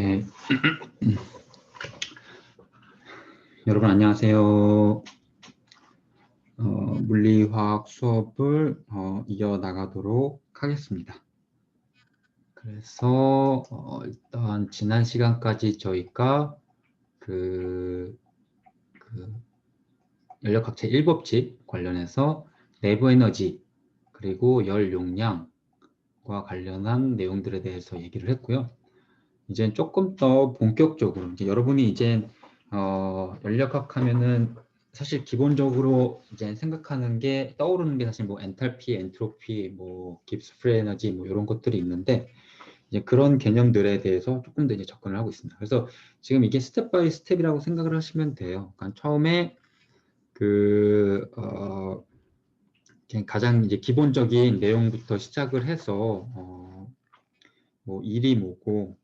네. 여러분 안녕하세요. 물리화학 수업을 이어나가도록 하겠습니다. 그래서 일단 지난 시간까지 저희가 그 연력학체 1법칙 관련해서 내부 에너지 그리고 열 용량과 관련한 내용들에 대해서 얘기를 했고요. 이제 조금 더 본격적으로 이제 여러분이 이제 연력학 하면은 사실 기본적으로 이제 생각하는 게 떠오르는 게 사실 뭐 엔탈피, 엔트로피, 뭐 깁스 프리 에너지 뭐 이런 것들이 있는데 이제 그런 개념들에 대해서 조금 더 이제 접근을 하고 있습니다. 그래서 지금 이게 스텝 바이 스텝이라고 생각을 하시면 돼요. 그러니까 처음에 가장 이제 기본적인 내용부터 시작을 해서 뭐 일이 뭐고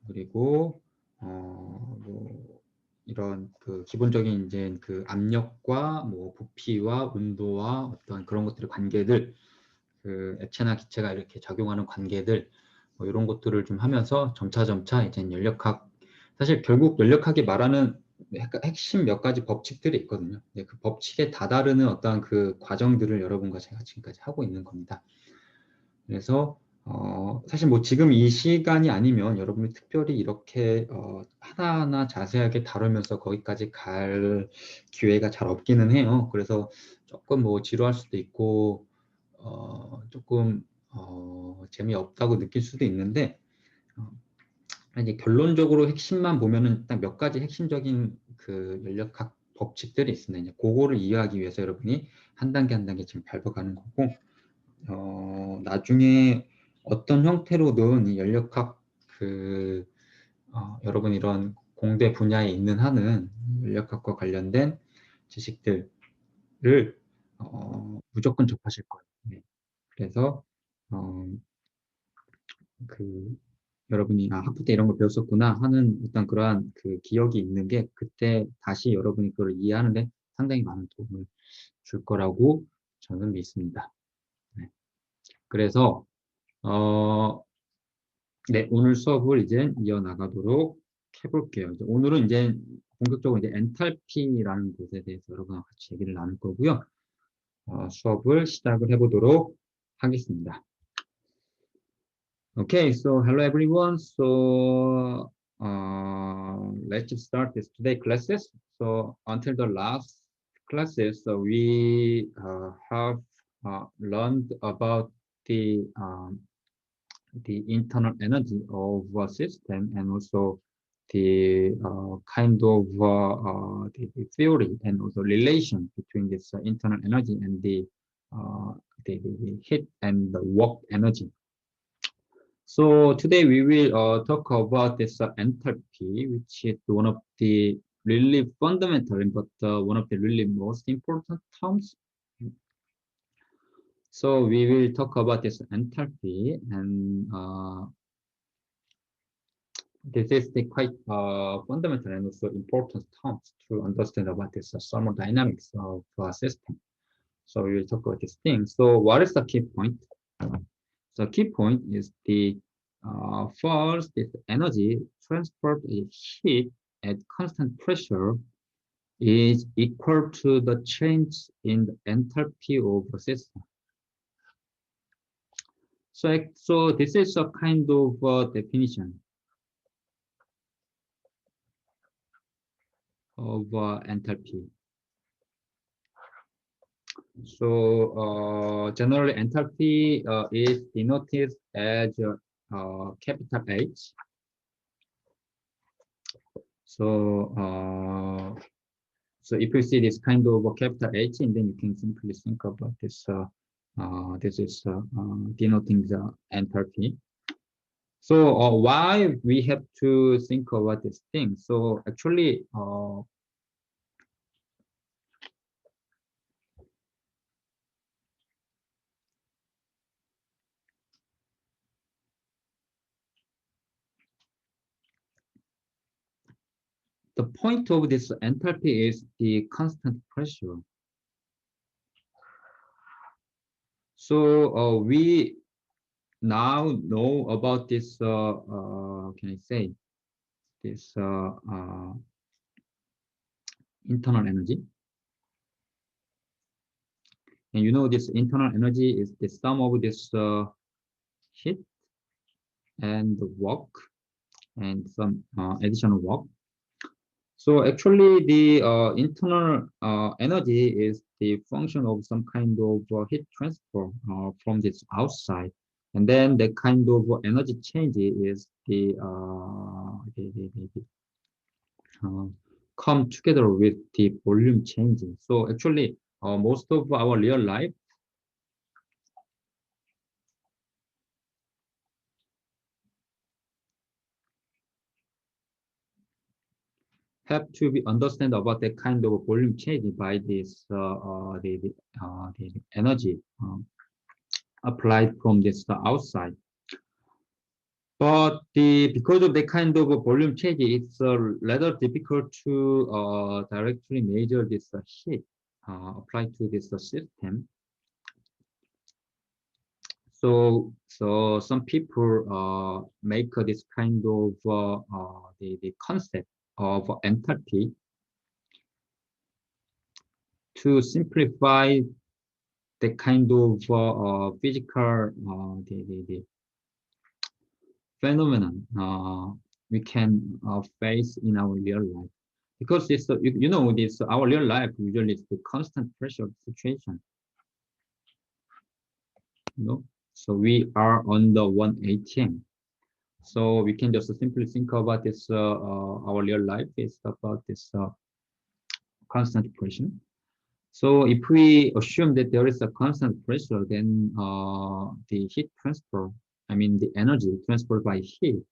그리고 뭐 이런 그 기본적인 이제 그 압력과 뭐 부피와 온도와 어떤 그런 것들의 관계들, 그 액체나 기체가 이렇게 작용하는 관계들 뭐 이런 것들을 좀 하면서 점차 이제 연력학, 사실 결국 연력학이 말하는 핵심 몇 가지 법칙들이 있거든요. 그 법칙에 다다르는 어떤 그 과정들을 여러분과 제가 지금까지 하고 있는 겁니다. 그래서 사실 뭐 지금 이 시간이 아니면 여러분이 특별히 이렇게 하나하나 자세하게 다루면서 거기까지 갈 기회가 잘 없기는 해요. 그래서 조금 뭐 지루할 수도 있고 조금 재미없다고 느낄 수도 있는데 이제 결론적으로 핵심만 보면은 딱 몇 가지 핵심적인 그 연력학 법칙들이 있습니다. 이제 그거를 이해하기 위해서 여러분이 한 단계 한 단계 지금 밟아가는 거고, 나중에 어떤 형태로든 이 연력학 여러분 이런 공대 분야에 있는 한은 연력학과 관련된 지식들을 무조건 접하실 거예요. 네. 그래서 여러분이 학부 때 이런 걸 배웠었구나 하는 어떤 그러한 그 기억이 있는 게 그때 다시 여러분이 그걸 이해하는데 상당히 많은 도움을 줄 거라고 저는 믿습니다. 네. 그래서 네, 오늘 수업을 이제 이어나가도록 해볼게요. 오늘은 이제 본격적으로 이제 엔탈피라는 것에 대해서 여러분과 같이 얘기를 나눌 거고요. 수업을 시작을 해보도록 하겠습니다. Okay, so hello everyone. So let's start this today classes. So until the last classes, so we have learned about the internal energy of a system and also the kind of the theory and also relation between this internal energy and the heat and the work energy. So today we will talk about this enthalpy, which is one of the really fundamental but one of the really most important terms. So we will talk about this enthalpy, and this is the quite fundamental and also important terms to understand about this thermodynamics of a system. So we will talk about this thing. So what is the key point? The key point is the first, this energy transferred in heat at constant pressure is equal to the change in the enthalpy of a system. So this is a kind of definition of enthalpy. So generally enthalpy is denoted as capital H. So so if you see this kind of capital H, and then you can simply think about this. This is denoting the enthalpy. So why we have to think about this thing? So actually, the point of this enthalpy is the constant pressure. So we now know about this, can I say, this internal energy. And you know this internal energy is the sum of this heat and work and some additional work. So actually the internal energy is the function of some kind of heat transfer from this outside. And then the kind of energy change is come together with the volume changing. So actually most of our real life have to be understand about that kind of volume change by this the energy applied from this outside. But because of the kind of volume change, it's rather difficult to directly measure this heat applied to this system. So some people make this kind of the concept of enthalpy to simplify the kind of physical the phenomenon we can face in our real life. Because this, you know, this our real life usually is the constant pressure situation. You know, so we are on the 1 atm. So we can just simply think about this. Our real life is about this constant pressure. So if we assume that there is a constant pressure, then the heat transfer, I mean the energy transferred by heat,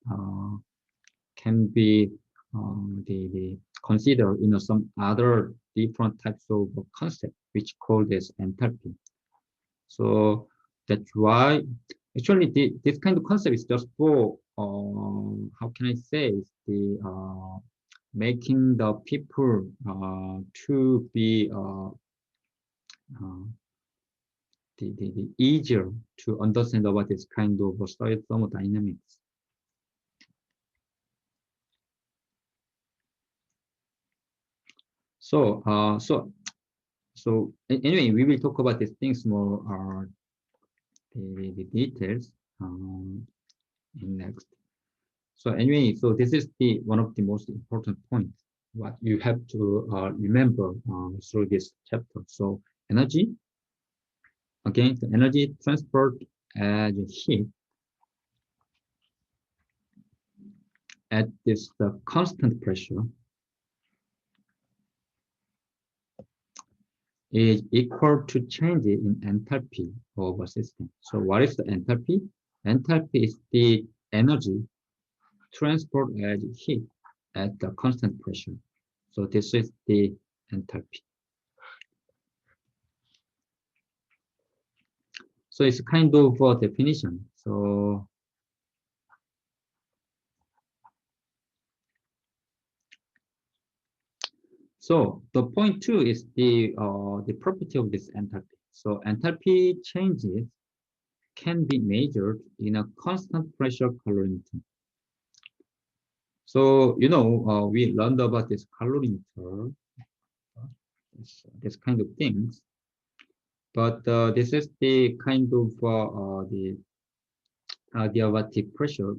can be the considered in some other different types of concept, which called as enthalpy. So that's why actually this kind of concept is just for how can I say the making the people to be the easier to understand about this kind of thermodynamics. So anyway, we will talk about these things more the details in next. So anyway, so this is the one of the most important points what you have to remember through this chapter. So energy, again, the energy transferred as heat at this constant pressure is equal to change in enthalpy of a system. So what is the enthalpy? Enthalpy is the energy transport as heat at the constant pressure. So this is the enthalpy. So it's kind of a definition. So the point two is the property of this enthalpy. So enthalpy changes can be measured in a constant pressure calorimeter. So you know we learned about this calorimeter, this kind of things. But this is the kind of the adiabatic pressure.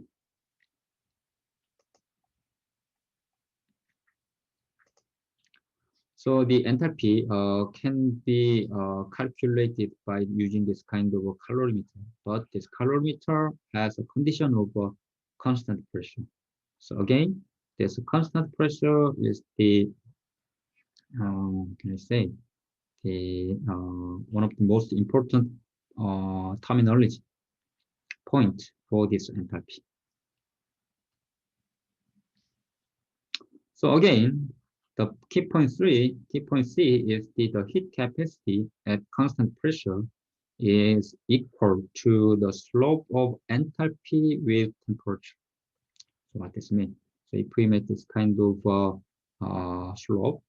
So the enthalpy can be calculated by using this kind of a calorimeter, but this calorimeter has a condition of constant pressure. So again, this constant pressure is the can I say the one of the most important terminology point for this enthalpy. So again, the key point C is the heat capacity at constant pressure is equal to the slope of enthalpy with temperature. So what does this mean? So if we make this kind of slope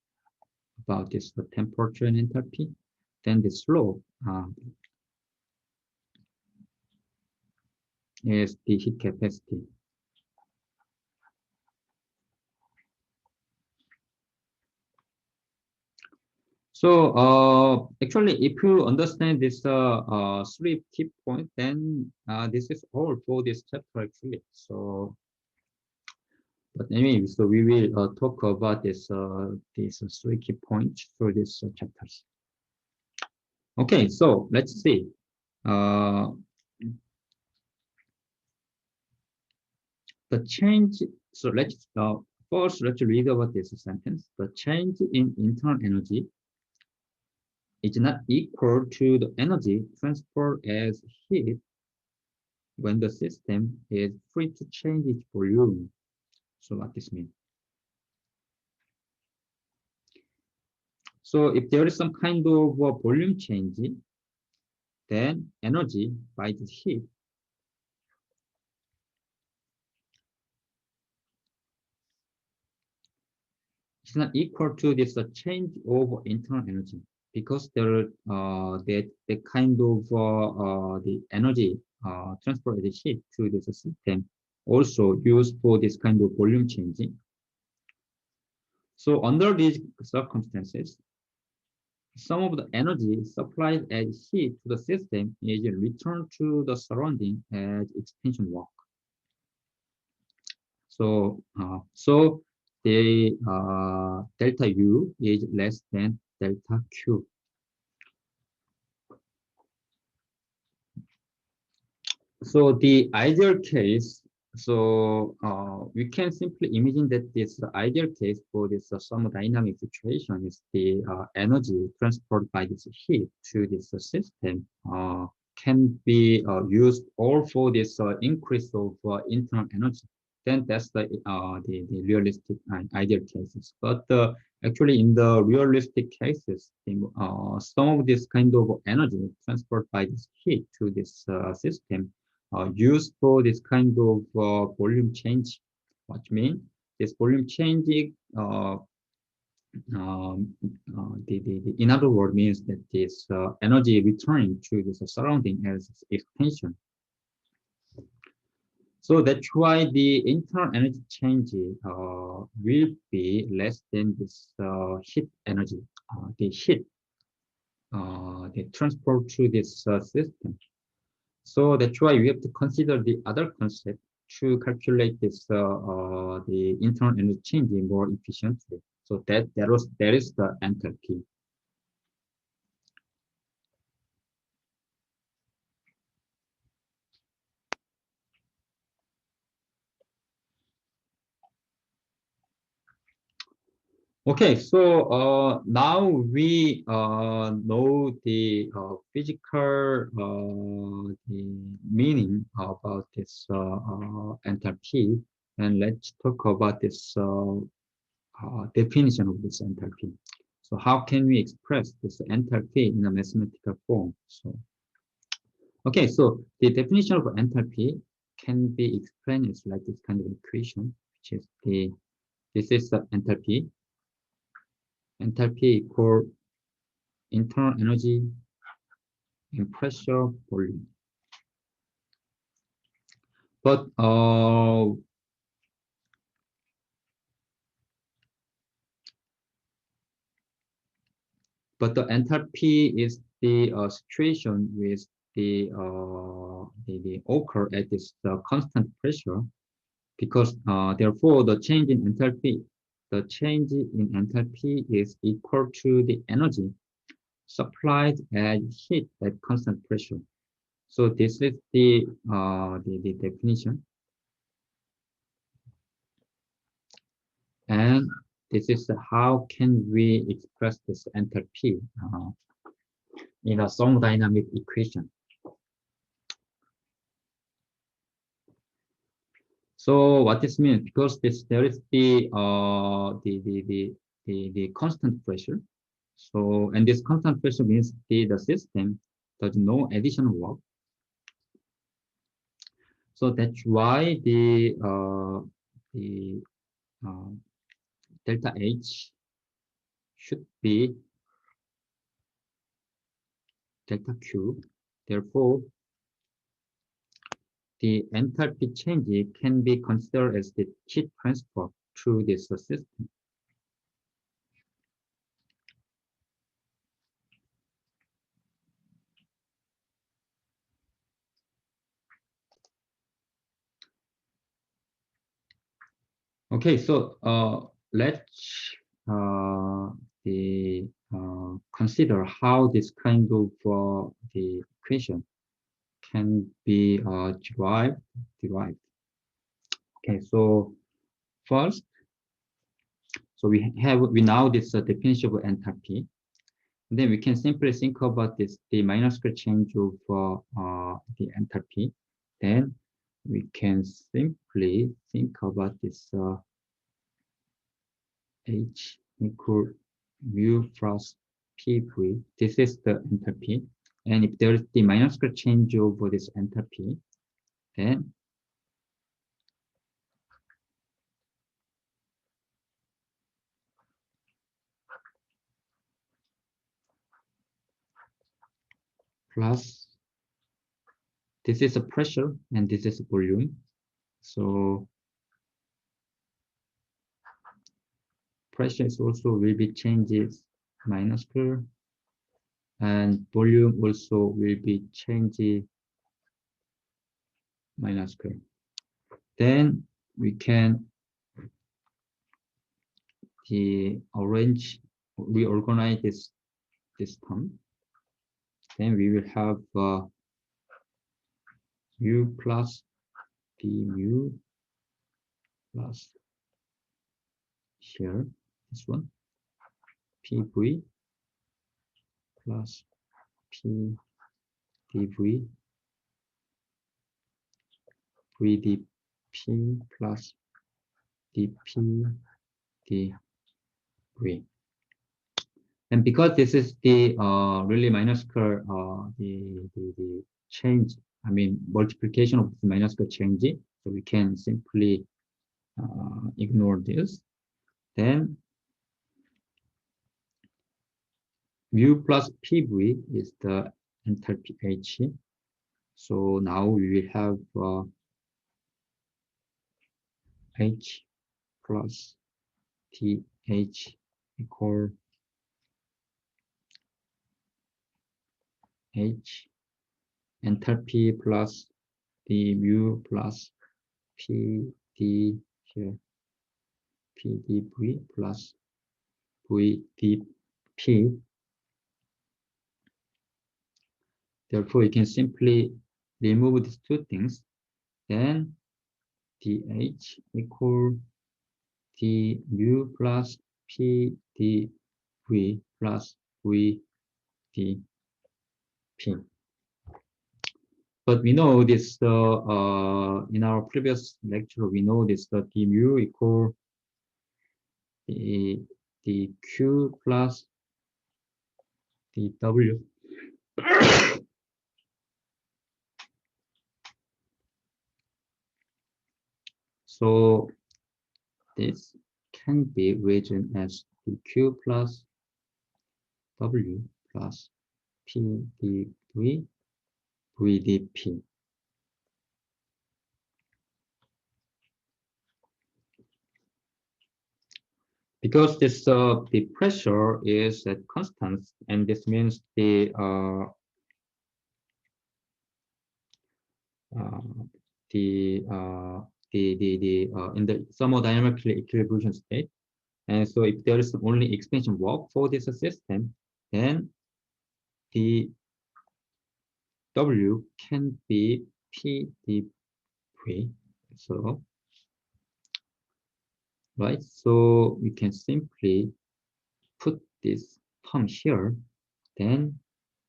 about this the temperature and enthalpy, then the slope is the heat capacity. So actually, if you understand this three key points, then this is all for this chapter actually. So, but anyway, so we will talk about this these three key points for this chapters. Okay, so let's see. Uh, the change. So let's first let's read about this sentence. The change in internal energy is not equal to the energy transferred as heat when the system is free to change its volume. So what this means? So if there is some kind of volume change, then energy by the heat is not equal to this change of internal energy because there that kind of the energy transfer the heat to this system also used for this kind of volume changing. So under these circumstances, some of the energy supplied as heat to the system is returned to the surrounding as expansion work. So the delta U is less than delta Q. So the ideal case, so we can simply imagine that this ideal case for this thermodynamic situation is the energy transported by this heat to this system can be used all for this increase of internal energy. Then that's the realistic and ideal cases. But actually, in the realistic cases, some of this kind of energy transported by this heat to this system used for this kind of volume change. What mean? This volume changing, in other words, means that this energy returning to the surrounding as expansion. So that's why the internal energy change will be less than this heat energy, the heat, the transport to this system. So that's why we have to consider the other concept to calculate this the internal energy change more efficiently. So that is the enthalpy. Okay, so now we know the physical the meaning about this enthalpy, and let's talk about this definition of this enthalpy. So how can we express this enthalpy in a mathematical form? So okay, so the definition of enthalpy can be explained as like this kind of equation, which is this is the enthalpy. Enthalpy equal internal energy and pressure volume. But the enthalpy is the situation with the occur at this constant pressure because therefore the change in enthalpy is equal to the energy supplied as heat at constant pressure. So this is the definition, and this is how can we express this enthalpy in a thermodynamic equation. So what this means, because there is the constant pressure. So and this constant pressure means the system does no additional work. So that's why the uh, delta H should be delta Q. Therefore, the enthalpy change can be considered as the heat transfer through this system. Okay, so let's the consider how this kind of the equation can be derived. Okay, so first, so we now this definition of enthalpy. Then we can simply think about this the minuscule change of the enthalpy. Then we can simply think about this H equal mu plus PV. This is the enthalpy. And if there is the minuscule change over this enthalpy, then plus this is a pressure and this is a volume. So pressure is also will be changes minuscule and volume also will be changes minuscule. Then we can reorganize this term. Then we will have mu plus d mu plus here this one pv plus p dv vdp plus dp dv. And because this is the really minuscule the change, I mean multiplication of the minuscule change, so we can simply ignore this. Then mu plus PV is the enthalpy H. So now we will have H plus TH equal H enthalpy plus the mu plus PD here PdV plus VdP. Therefore, you can simply remove these two things. Then dH equal d mu plus P dV plus V dP. But we know this in our previous lecture, we know this d mu equal the Q plus dW. So this can be written as dQ plus W plus P dV VdP. Because this the pressure is at constant, and this means the in the thermodynamically equilibrium state. And so if there is only expansion work for this system, then the W can be P dV. So, right, so we can simply put this term here, then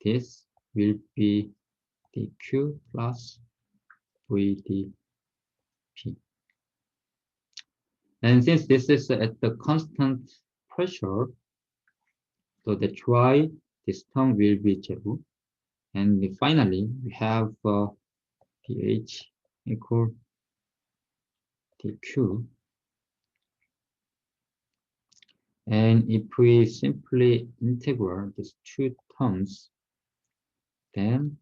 this will be dQ plus VdP. And since this is at the constant pressure, so that's why this term will be zero. And finally, we have dH equal dQ. And if we simply integral these two terms, then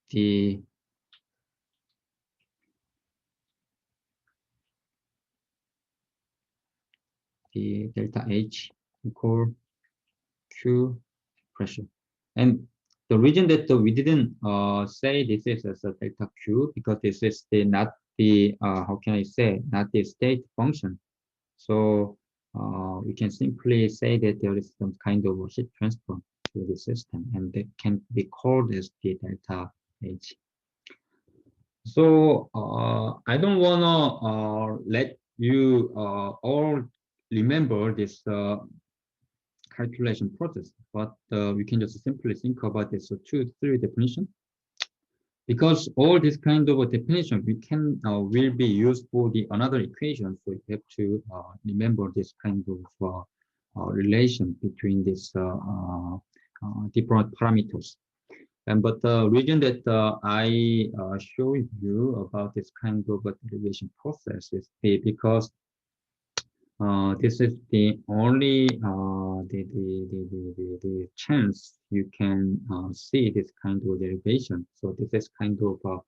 the delta H equal Q pressure. And the reason that we didn't say this is as a delta Q, because this is the not the how can I say, not the state function. So we can simply say that there is some kind of heat transfer to the system, and that can be called as the delta H. So I don't wanna let you all remember this calculation process, but we can just simply think about this 2-3 definition, because all this kind of a definition we can will be used for the another equation. So you have to remember this kind of relation between these different parameters. And but the reason that I show you about this kind of a derivation process is because this is the only the chance you can see this kind of derivation. So this is kind of a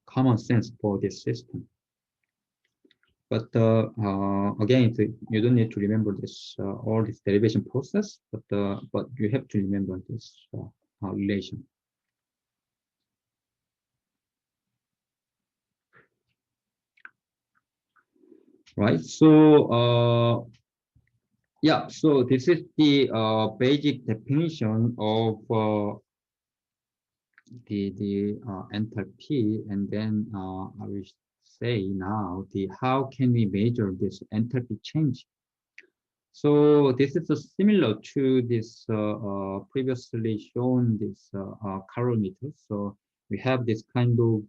common sense for this system. But again, you don't need to remember this all this derivation process, but you have to remember this relation. Right. So yeah. So this is the basic definition of the enthalpy, and then I will say now the how can we measure this enthalpy change. So this is similar to this previously shown this calorimeter. So we have this kind of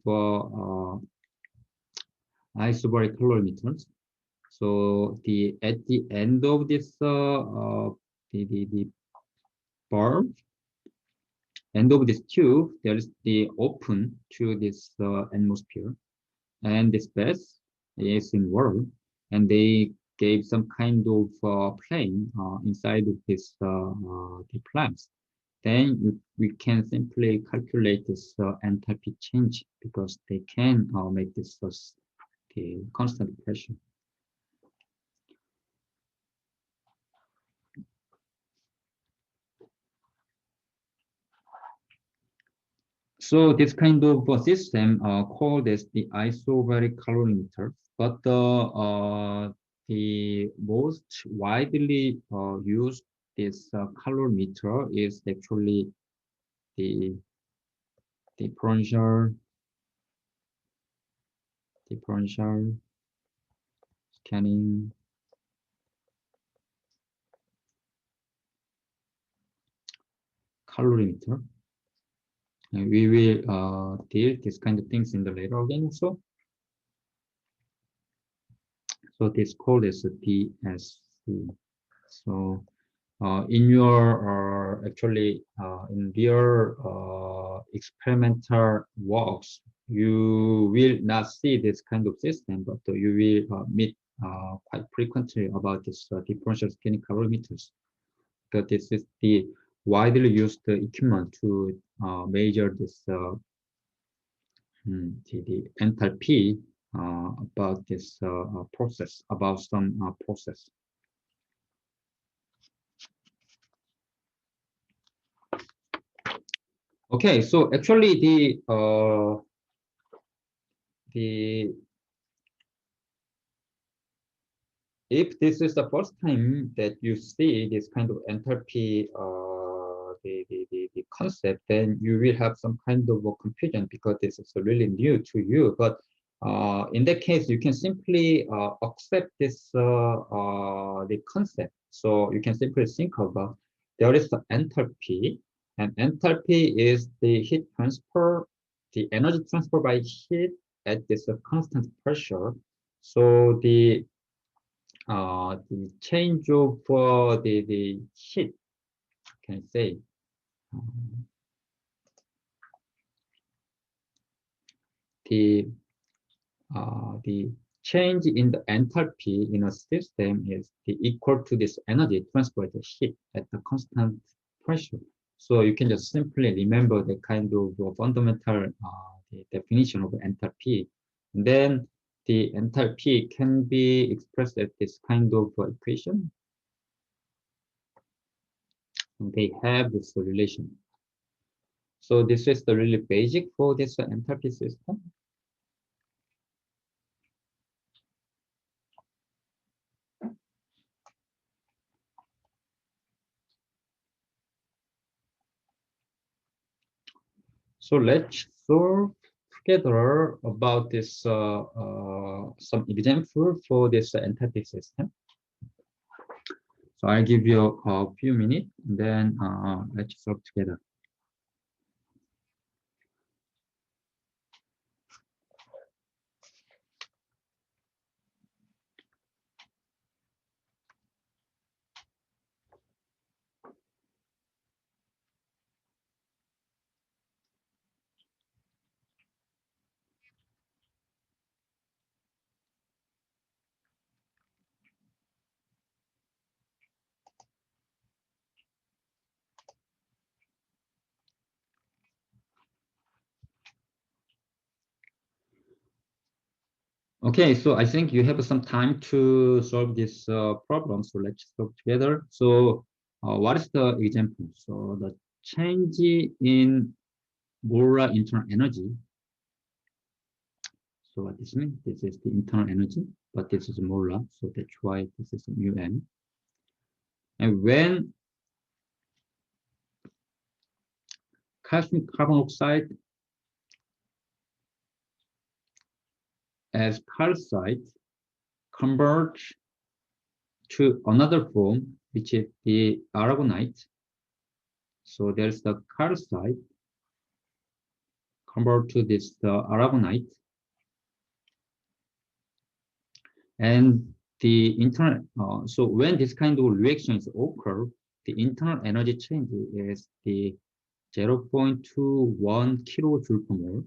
isobaric calorimeters. So at the end of this the bulb, end of this tube, there is the open to this atmosphere, and this base is involved, and they gave some kind of plane inside of this the plants. Then we can simply calculate this enthalpy change, because they can make this the constant pressure. So this kind of system called as the isobaric calorimeter, but the most widely used this calorimeter is actually the differential scanning calorimeter. And we will deal this kind of things in the later again also. So this called as DSC. So in your actually in your experimental works, you will not see this kind of system, but you will meet quite frequently about this differential scanning calorimeters, because this is the widely used equipment to measure this the enthalpy about this process, about some process. Okay, so actually the if this is the first time that you see this kind of enthalpy the concept, then you will have some kind of a confusion, because this is really new to you. But in that case, you can simply accept this the concept. So you can simply think about there is the enthalpy, and enthalpy is the heat transfer, the energy transfer by heat at this constant pressure. So the change of the heat, can I say, the change in the enthalpy in a system is equal to this energy transferred heat at the constant pressure. So you can just simply remember the kind of fundamental the definition of enthalpy. And then the enthalpy can be expressed as this kind of equation. they have this relation. So this is the really basic for this enthalpy system. So let's solve together about this some example for this enthalpy system. So I'll give you a few minutes, and then let's solve together. Okay, so I think you have some time to solve this problem. So let's solve together. So what is the example? So the change in molar internal energy. So what this means? This is the internal energy, but this is molar. So that's why this is mu m. And when calcium carbon oxide as calcite converge to another form, which is the aragonite. So there's the calcite convert to this aragonite, and the internal. So when this kind of reaction is occur, the internal energy change is the 0.21 kilojoule per mole.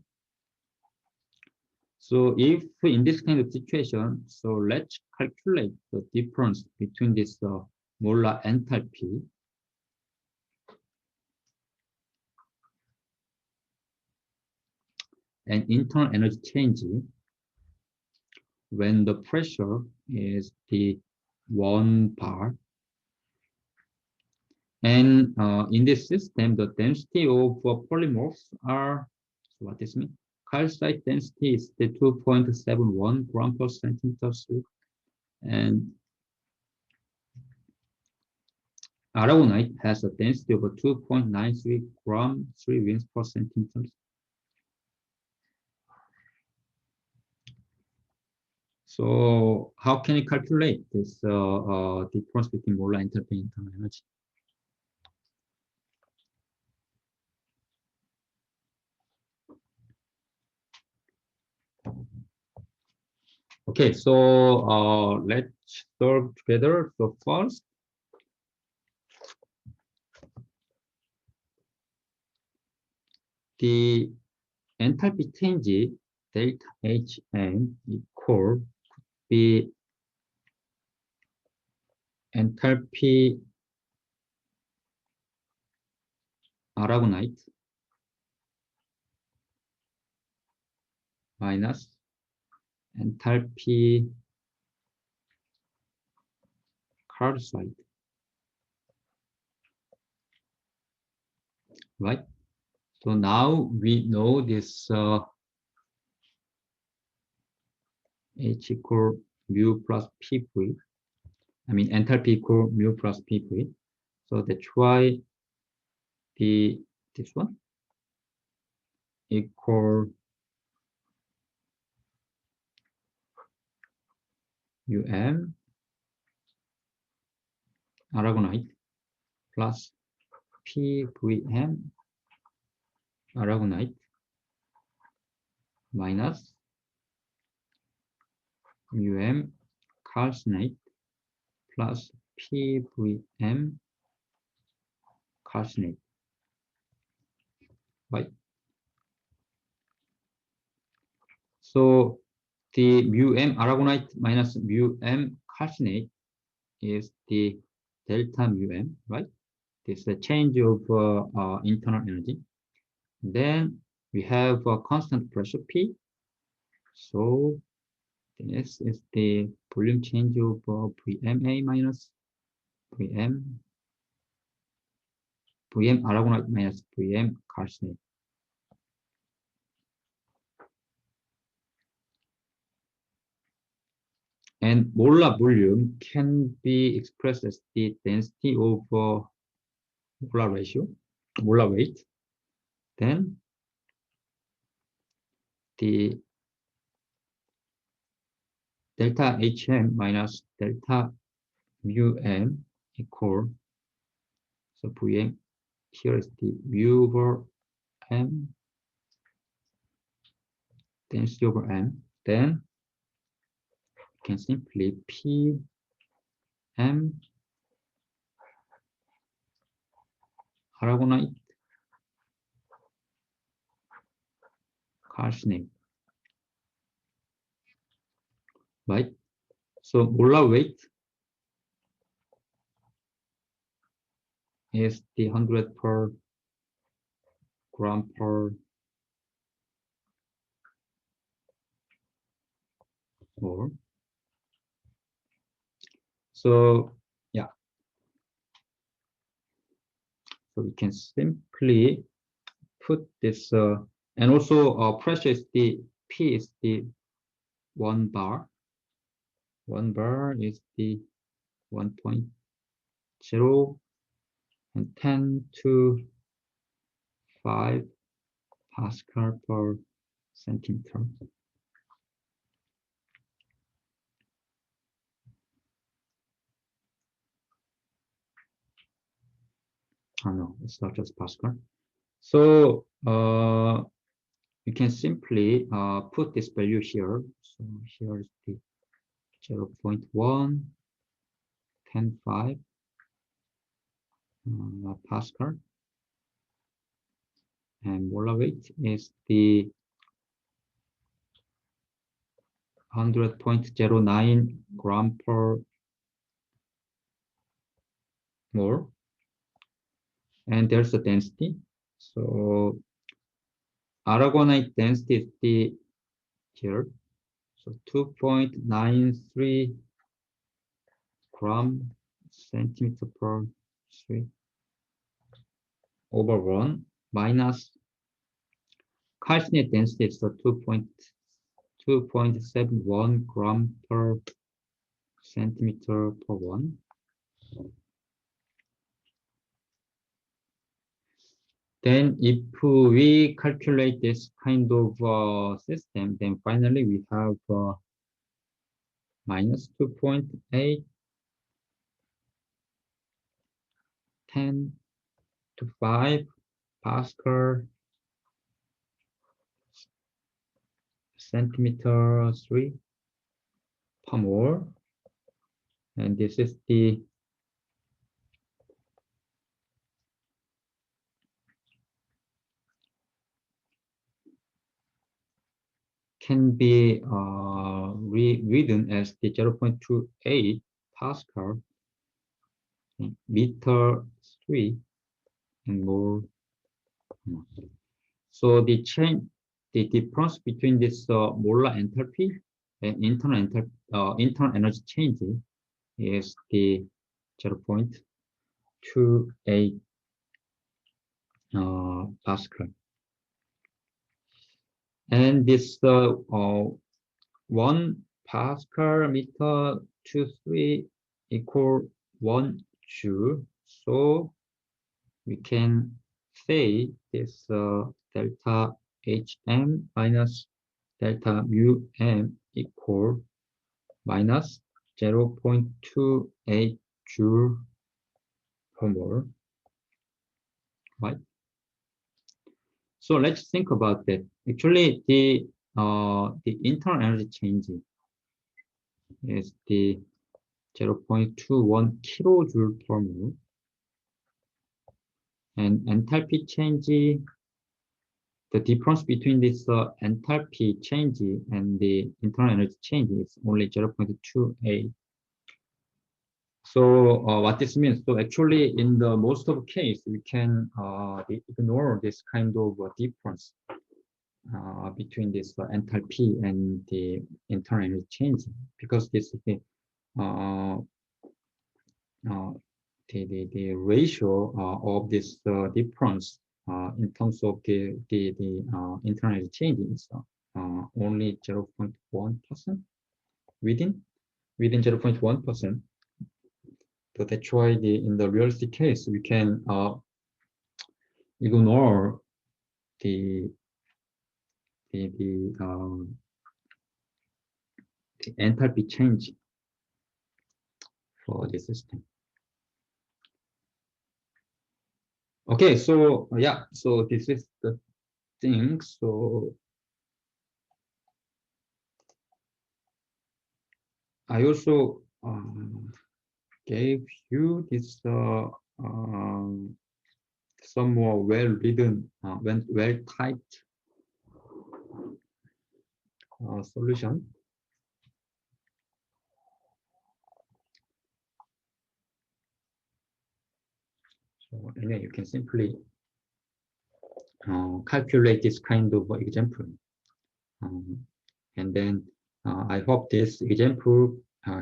So if in this kind of situation, so let's calculate the difference between this molar enthalpy and internal energy change when the pressure is the 1 bar. And in this system, the density of polymorphs are, so what this means? Calcite density is the 2.71 gram per centimeter cube, and aragonite has a density of 2.93 gram 3 wins per centimeter. So how can you calculate this difference between molar enthalpy and internal energy? Okay, so let's solve together. So first, the enthalpy change delta Hm equal the enthalpy aragonite minus enthalpy calcite, right? So now we know this H equal mu plus Pv. I mean enthalpy equal mu plus Pv. So that's why this one equal um aragonite plus PVM aragonite minus calcinate plus PVM calcinate, right? So the aragonite minus calcinate is the delta right? This is the change of internal energy. Then we have a constant pressure P. So this is the volume change of VMA minus VM Vm aragonite minus Vm calcinate. And molar volume can be expressed as the density over molar ratio, molar weight. Then the delta Hm minus delta μm equal, so Vm, here is the mu over m, density over m. Then you can simply Pm aragonite calcinate, right? So molar weight is the 100 per gram per mole. So yeah, so we can simply put this, and also pressure is the P is the 1 bar. 1 bar is the 1.0 and 10 to 5 Pascal per centimeter. Oh no, it's not just Pascal. So you can simply put this value here. So here is the 0.1, 10.5 Pascal. And molar weight is the 100.09 gram per mole. And there's the density. So aragonite density is the here. So 2.93 gram centimeter per 3 over 1 minus calcinate density is the 2.71 gram per centimeter per 1. Then if we calculate this kind of system, then finally we have minus 2.8, 10 to 5 Pascal centimeter 3 per mole. And this is the can be rewritten as the 0.28 Pascal meter 3 and more. So the change, the difference between this molar enthalpy and internal energy change is the 0.28 Pascal. And this 1 Pascal meter 23 equal 1 Joule. So we can say this delta Hm minus delta μm equal minus 0.28 Joule per mole, right? So let's think about that. Actually, the internal energy change is the 0.21 kilojoule per mole, and enthalpy change, the difference between this enthalpy change and the internal energy change is only 0.28. So what this means, so actually in the most of case, we can ignore this kind of difference between this enthalpy and the internal energy change, because this is the the ratio of this difference in terms of the internal change is only 0.1% within 0.1%. So that's why in the realistic case we can ignore the enthalpy change for the system. Okay, so yeah, so this is the thing. So I also gave you this some more well-written, well-typed solution. So anyway, you can simply calculate this kind of example, and then I hope this example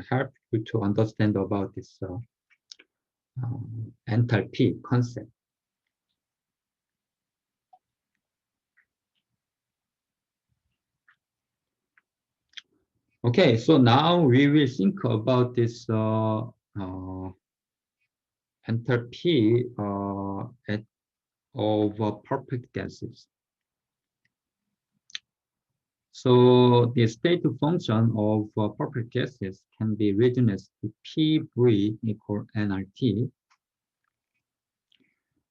help you to understand about this enthalpy concept. Okay, so now we will think about this enthalpy of perfect gases. So the state function of perfect gases can be written as PV equal nRT.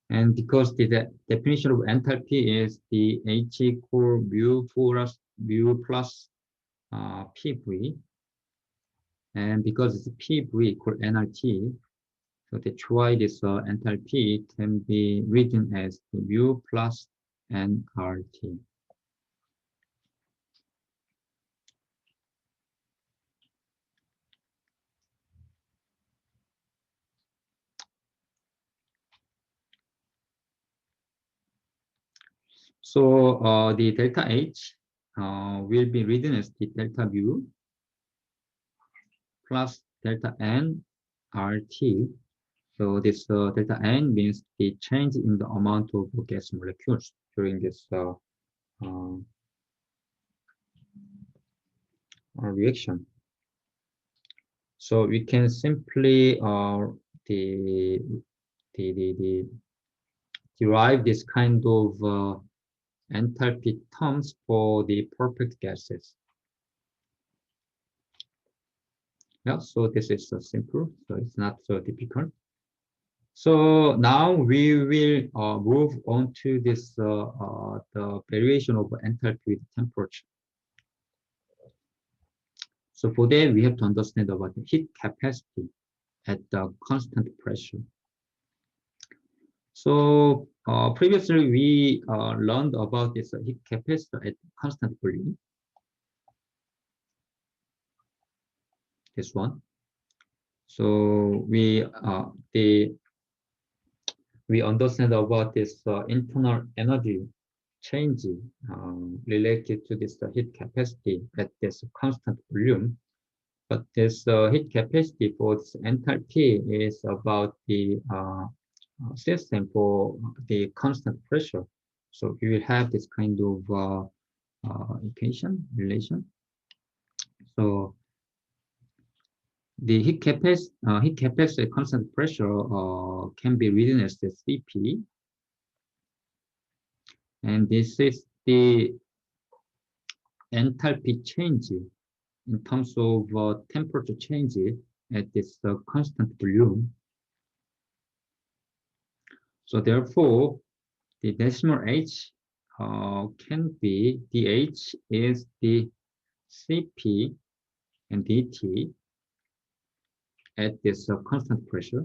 And because the definition of enthalpy is the H equal mu plus PV, and because it's PV equal nRT, so that's why this enthalpy can be written as mu plus nRT. So the delta H will be written as the delta mu plus delta N RT. So this delta N means the change in the amount of gas molecules during this reaction. So we can simply derive this kind of enthalpy terms for the perfect gases. Yeah, so this is so simple, so it's not so difficult. So now we will move on to this the variation of enthalpy with temperature. So for that, we have to understand about the heat capacity at the constant pressure. So previously we learned about this heat capacity at constant volume. This one. So we understand about this internal energy change related to this heat capacity at this constant volume. But this heat capacity for this enthalpy is about the system for the constant pressure. So we will have this kind of equation relation. So the heat capacity at constant pressure can be written as the Cp, and this is the enthalpy change in terms of temperature change at this constant volume. So therefore, the decimal H can be dH is the Cp and dt at this constant pressure.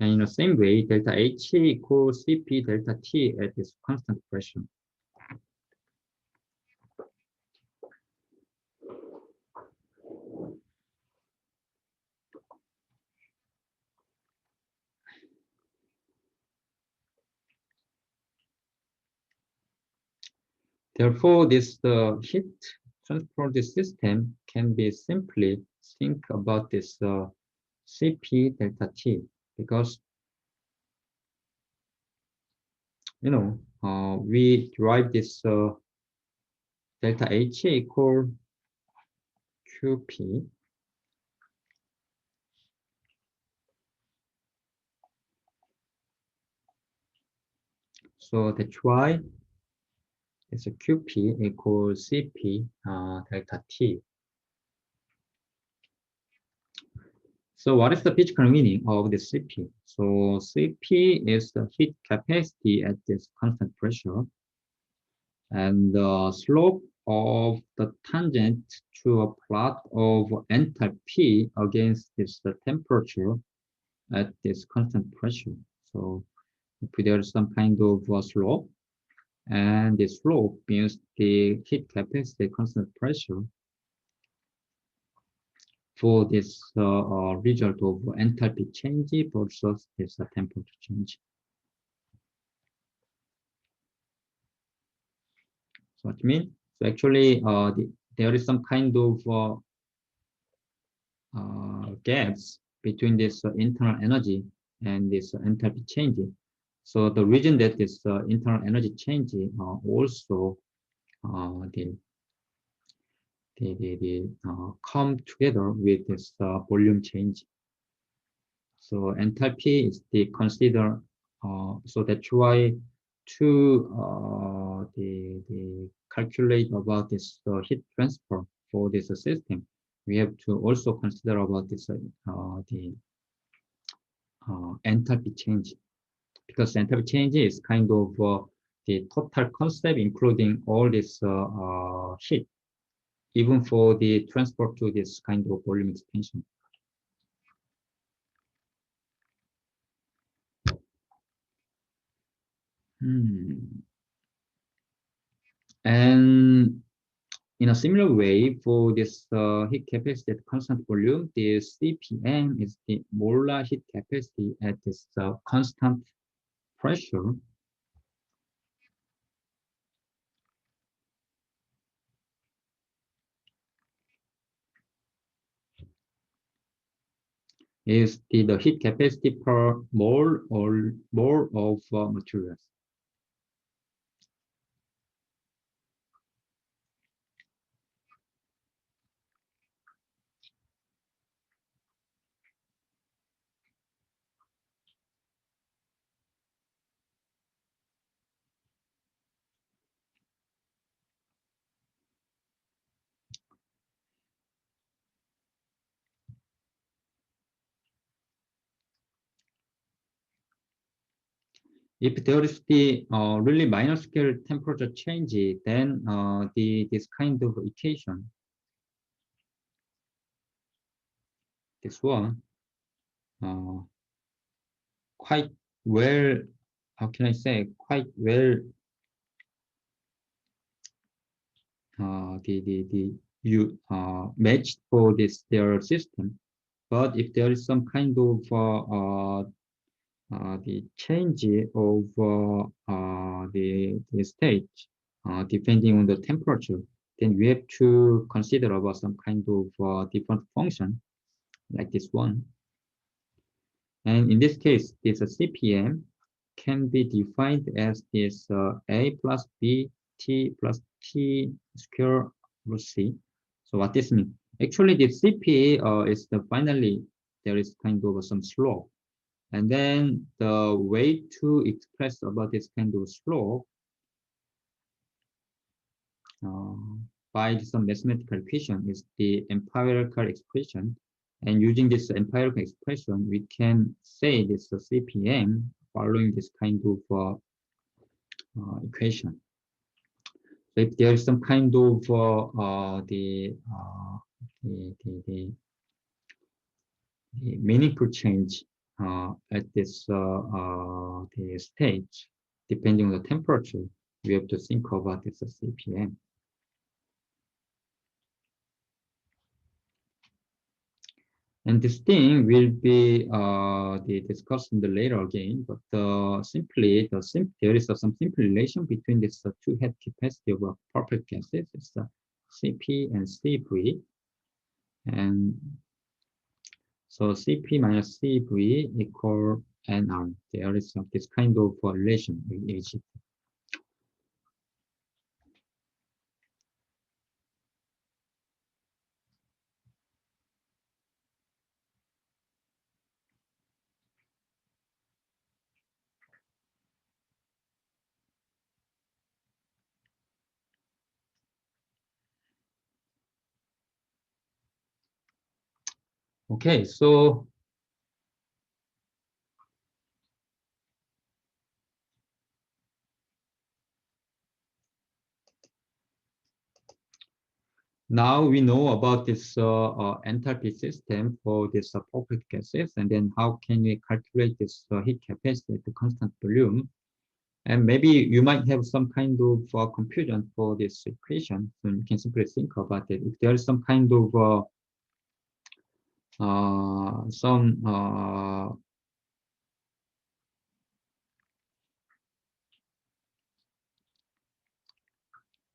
And in the same way, delta H equals Cp delta T at this constant pressure. Therefore, this heat transport system can be simply think about this Cp delta T, because we derive this delta H equal Qp. So that's why it's a Qp equals Cp delta T. So what is the physical meaning of the Cp? So Cp is the heat capacity at this constant pressure, and the slope of the tangent to a plot of enthalpy against this temperature at this constant pressure. So if there is some kind of slope, and the slope means the heat capacity at constant pressure for this result of enthalpy change versus this temperature change. So what means? So actually, there is some kind of gaps between this internal energy and this enthalpy change. So the reason that this internal energy change also the come together with this volume change. So enthalpy is the consider. So that's why to the calculate about this heat transfer for this system, we have to also consider about this the enthalpy change, because enthalpy change is kind of the total concept, including all this heat, even for the transport to this kind of volume expansion. And in a similar way, for this heat capacity at constant volume, the CPM is the molar heat capacity at this constant pressure. Is the heat capacity per mole or mole of materials. If there is the really minor scale temperature change, then this kind of equation, this one, quite well, how can I say, quite well, you matched for this their system. But if there is some kind of the change of the state depending on the temperature, then we have to consider about some kind of different function like this one. And in this case, this CPM can be defined as this A plus B T plus T square root C. So what this means? Actually, the CP is the finally there is kind of some slope. And then the way to express about this kind of slope by some mathematical equation is the empirical expression. And using this empirical expression, we can say this CPM following this kind of equation. So if there is some kind of the meaningful change at this the stage, depending on the temperature, we have to think about this CPM. And this thing will be discussed in the later again, but simply there is some simple relation between this two head capacity of perfect gases, it's CP and CV. And So Cp minus Cv equal Nr. There is this kind of relation exists. Okay, so now we know about this enthalpy system for this perfect gases, and then how can we calculate this heat capacity at the constant volume? And maybe you might have some kind of confusion for this equation. So you can simply think about it. If there is some kind of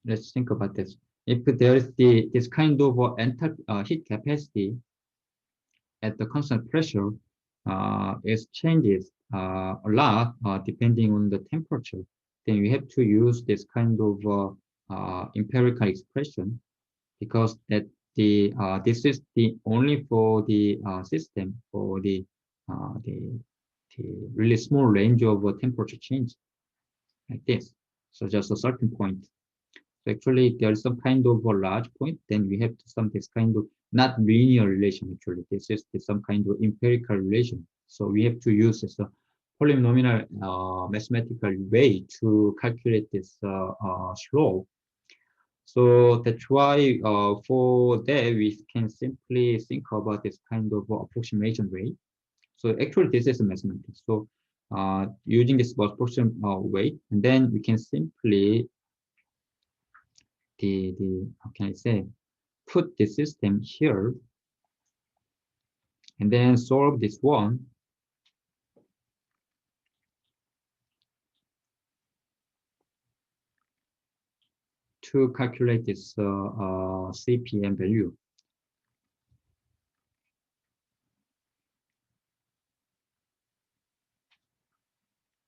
let's think about this. If there is this kind of heat capacity at the constant pressure, it changes a lot depending on the temperature. Then we have to use this kind of empirical expression, because this is the only for the system for the really small range of temperature change like this. So just a certain point. So actually, there is some kind of a large point, then we have to some this kind of not linear relation. Actually, this is some kind of empirical relation. So we have to use this polynomial mathematical way to calculate this slope. So that's why for that we can simply think about this kind of approximation way. So actually, this is a mathematics. So using this approximation way, and then we can simply the how can I say, put the system here and then solve this one to calculate this CPM value.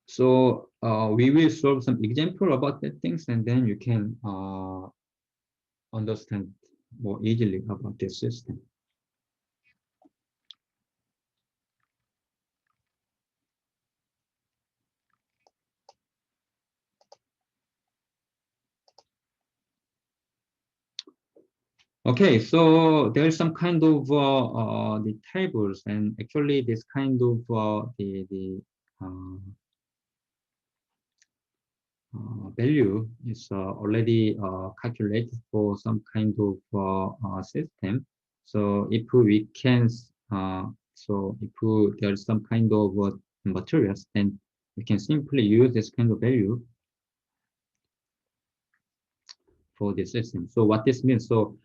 So we will solve some example about that things, and then you can understand more easily about this system. Okay, so there is some kind of the tables, and actually this kind of uh, value is already calculated for some kind of system. So if we can, so if there is some kind of materials, then we can simply use this kind of value for the system. So what this means, so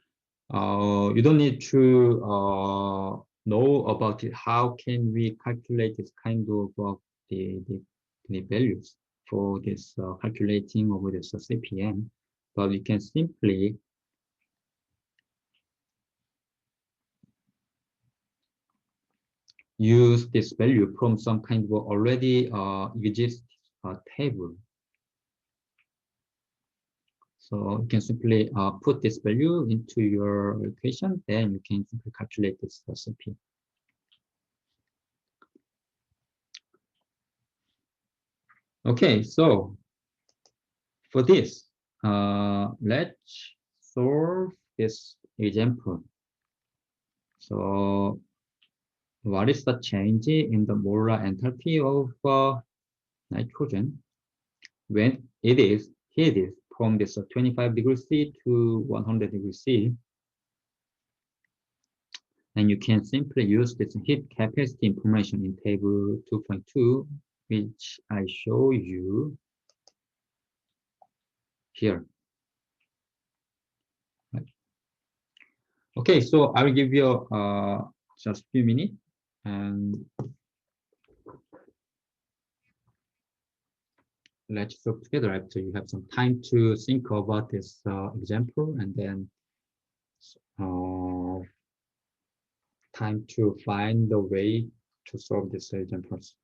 you don't need to know about it. How can we calculate this kind of the values for this calculating over this CPM? But we can simply use this value from some kind of already exist table. So you can simply put this value into your equation, then you can simply calculate this CPM. Okay, so for this, let's solve this example. So what is the change in the molar enthalpy of nitrogen when it is heated from this 25 degrees C to 100 degrees C? And you can simply use this heat capacity information in table 2.2, which I show you here. Right. Okay, so I will give you just a few minutes, and let's talk together after you have some time to think about this example, and then time to find the way to solve this examples.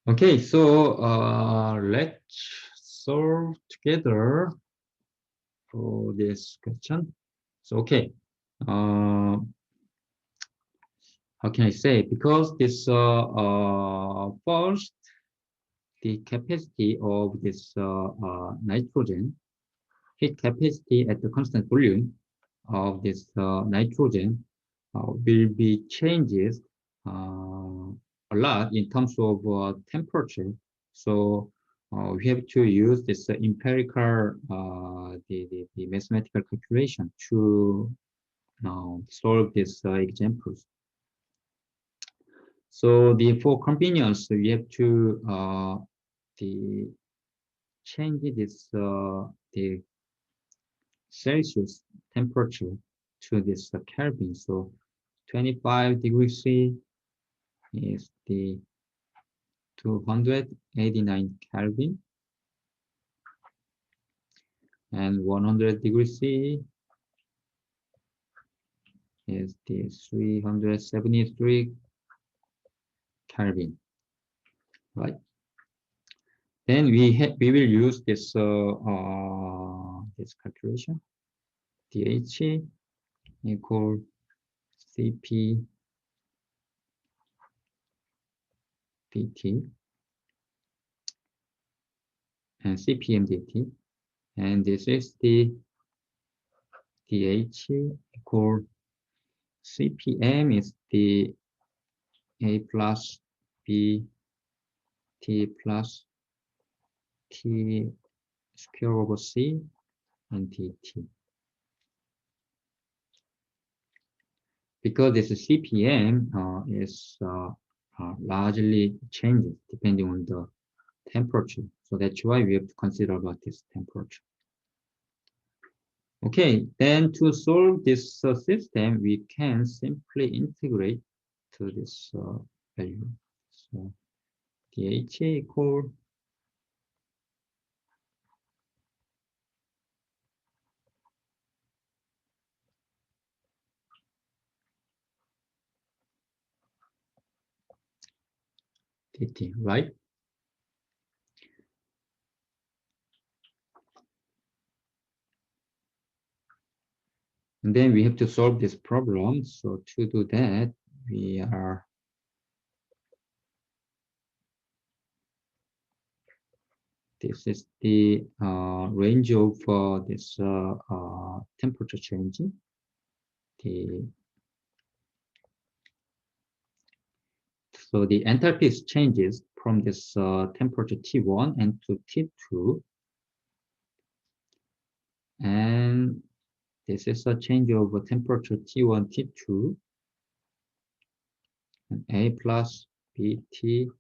Okay, so let's solve together for this question. So okay, uh, how can I say? Because this first, the capacity of this nitrogen, heat capacity at the constant volume of this nitrogen will be changes a lot in terms of temperature. So we have to use this empirical, the mathematical calculation to solve these examples. So the for convenience, we have to the change this the Celsius temperature to this Kelvin. So 25 degrees C is the 289 Kelvin, and 100 degrees C is the 373 Kelvin, right? Then we will use this this calculation. dH equal Cp dt and Cpm dt, and this is the dH equal Cpm is the A plus B T plus T square over C and dt. Because this CPM is largely changes depending on the temperature. So that's why we have to consider about this temperature. Okay, then to solve this system, we can simply integrate to this value. So dH equal dt, right? And then we have to solve this problem. So to do that, we are this is the range of this temperature change. So the enthalpy changes from this temperature T1 and to T2. And this is a change of temperature T1, T2, and A plus BT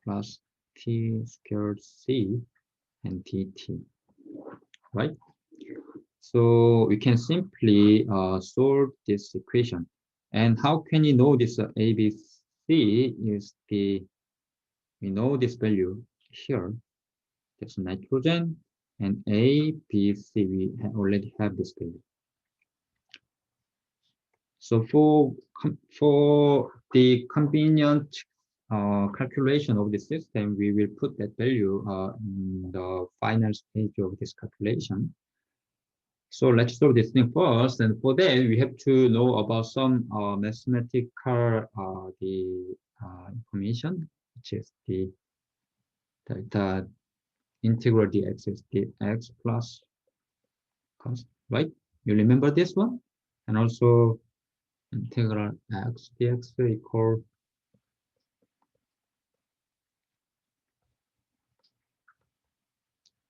plus T squared C and DT, right? So we can simply solve this equation. And how can you know this ABC is the, we know this value here, that's nitrogen, and A, B, C, we already have this value. So for the convenient calculation of the system, we will put that value in the final stage of this calculation. So let's solve this thing first, and for that we have to know about some mathematical information, which is the integral dx is dx plus cos, right? You remember this one, and also integral x dx equal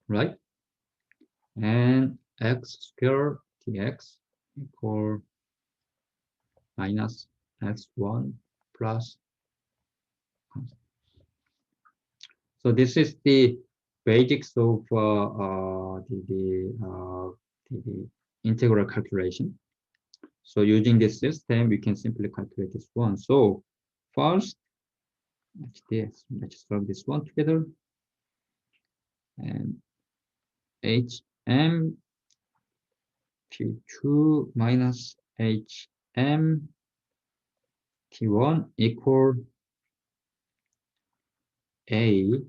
right, and x squared dx equal minus x1 plus. So this is the basics of the integral calculation. So using this system, we can simply calculate this one. So first, let's solve this one together. And hm t2 minus hm t1 equal a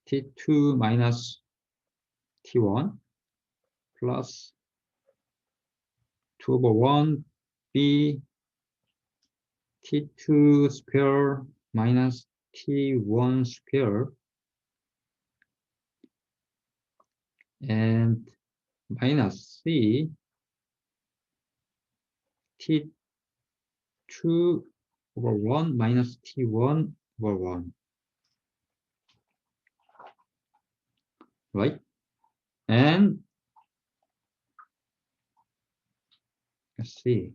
t2 minus t1 plus 2 over 1 b t2 square minus t1 square and minus c t2 over 1 minus t1 over 1, right? And let's see.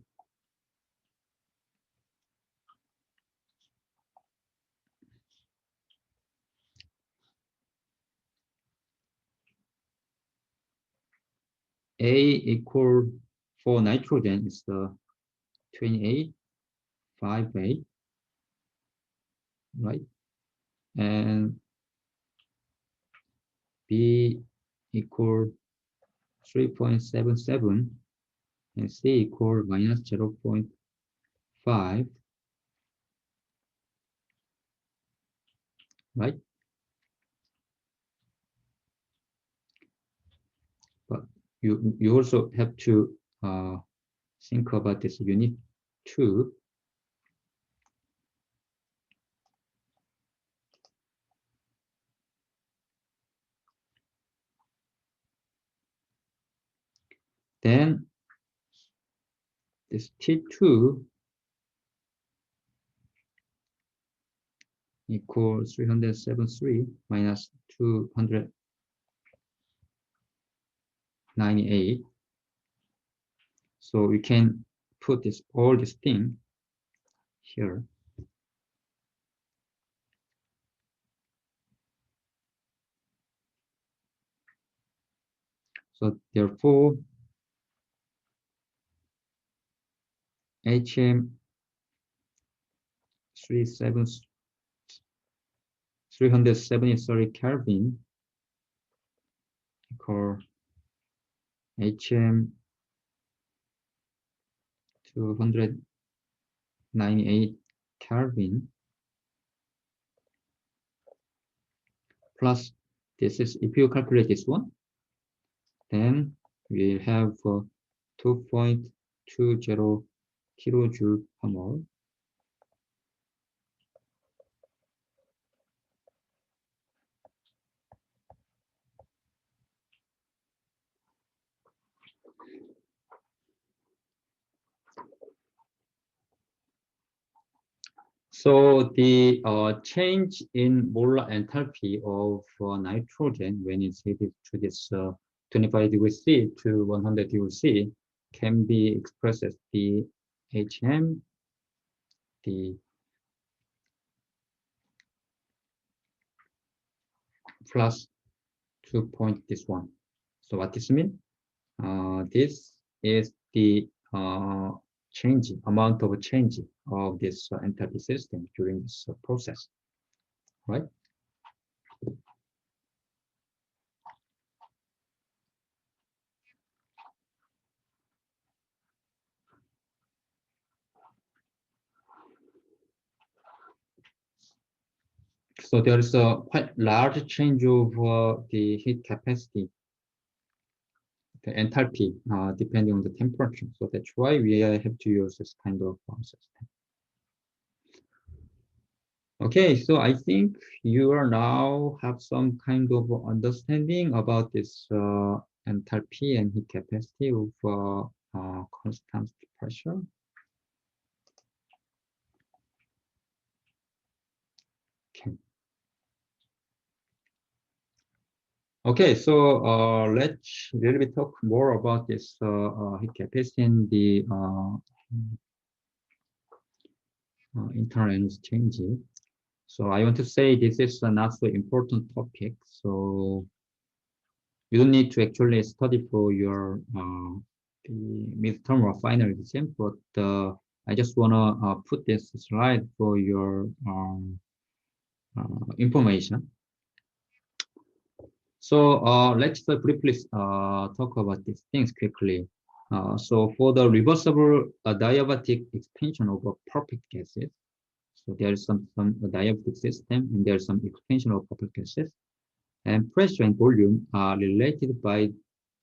A equal for nitrogen is the 2858, right? And B equal 3.77 and C equal minus 0.5, right? But you also have to think about this unit 2. Then this T2 equals 373 minus 298. So we can put all this thing here. So therefore, HM 370 Kelvin equal HM 298 Kelvin plus this is, if you calculate this one, then we have 2.20 kilojoule per mole. So the change in molar enthalpy of nitrogen when it's heated to this 25 degrees C to 100 degrees C can be expressed as the HM, the plus 2 point this one. So what this mean? This is the change, amount of change of this enthalpy system during this process, right? So there is a quite large change of the heat capacity, the enthalpy, depending on the temperature. So that's why we have to use this kind of system. Okay, so I think you are now have some kind of understanding about this enthalpy and heat capacity of constant pressure. Okay, so let's really talk more about this heat capacity and the internal energy change. So I want to say this is a not so important topic. So you don't need to actually study for your the midterm or final exam, but I just wanna put this slide for your information. So let's briefly talk about these things quickly. So for the reversible diabatic expansion of perfect gases, so there is some diabatic system and there's some expansion of perfect gases, and pressure and volume are related by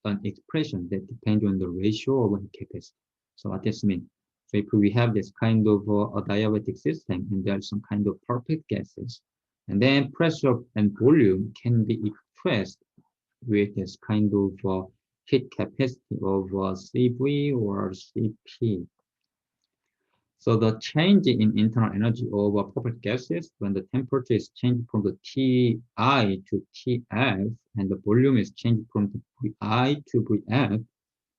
an expression that depends on the ratio of capacity. So what does this mean? So if we have this kind of a diabatic system and there's some kind of perfect gases, and then pressure and volume can be expressed with this kind of heat capacity of CV or CP. So the change in internal energy of perfect gases when the temperature is changed from the Ti to Tf and the volume is changed from the Vi to Vf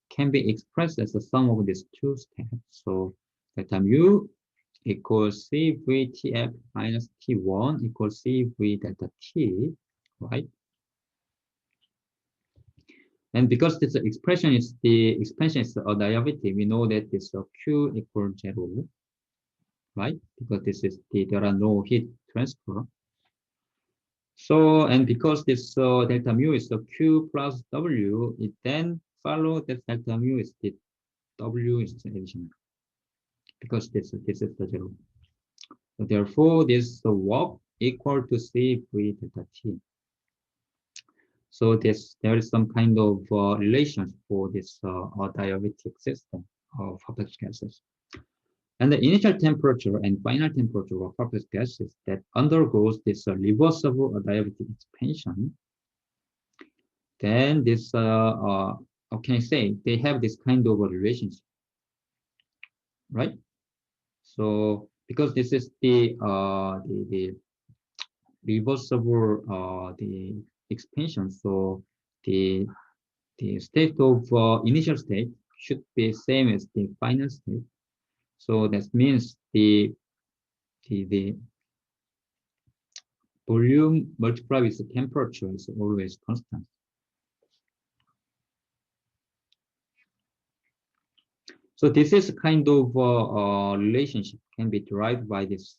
can be expressed as the sum of these two steps. So delta mu equals CVTF minus T1 equals CV delta T, right? And because this expression is the expansion is a derivative, we know that this Q equals 0, right? Because this is there are no heat transfer. So, and because this delta mu is the Q plus W, it then follow that delta mu is the W is the addition because this is the 0. So therefore, this work equal to CV delta T. So there is some kind of relation for this diabatic system of perfect gases. And the initial temperature and final temperature of perfect gases that undergoes this reversible diabatic expansion, then this, how can I say, they have this kind of a relationship, right? So because this is the reversible the expansion, so the state of initial state should be same as the final state. So that means the volume multiplied with the temperature is always constant. So this is kind of relationship can be derived by this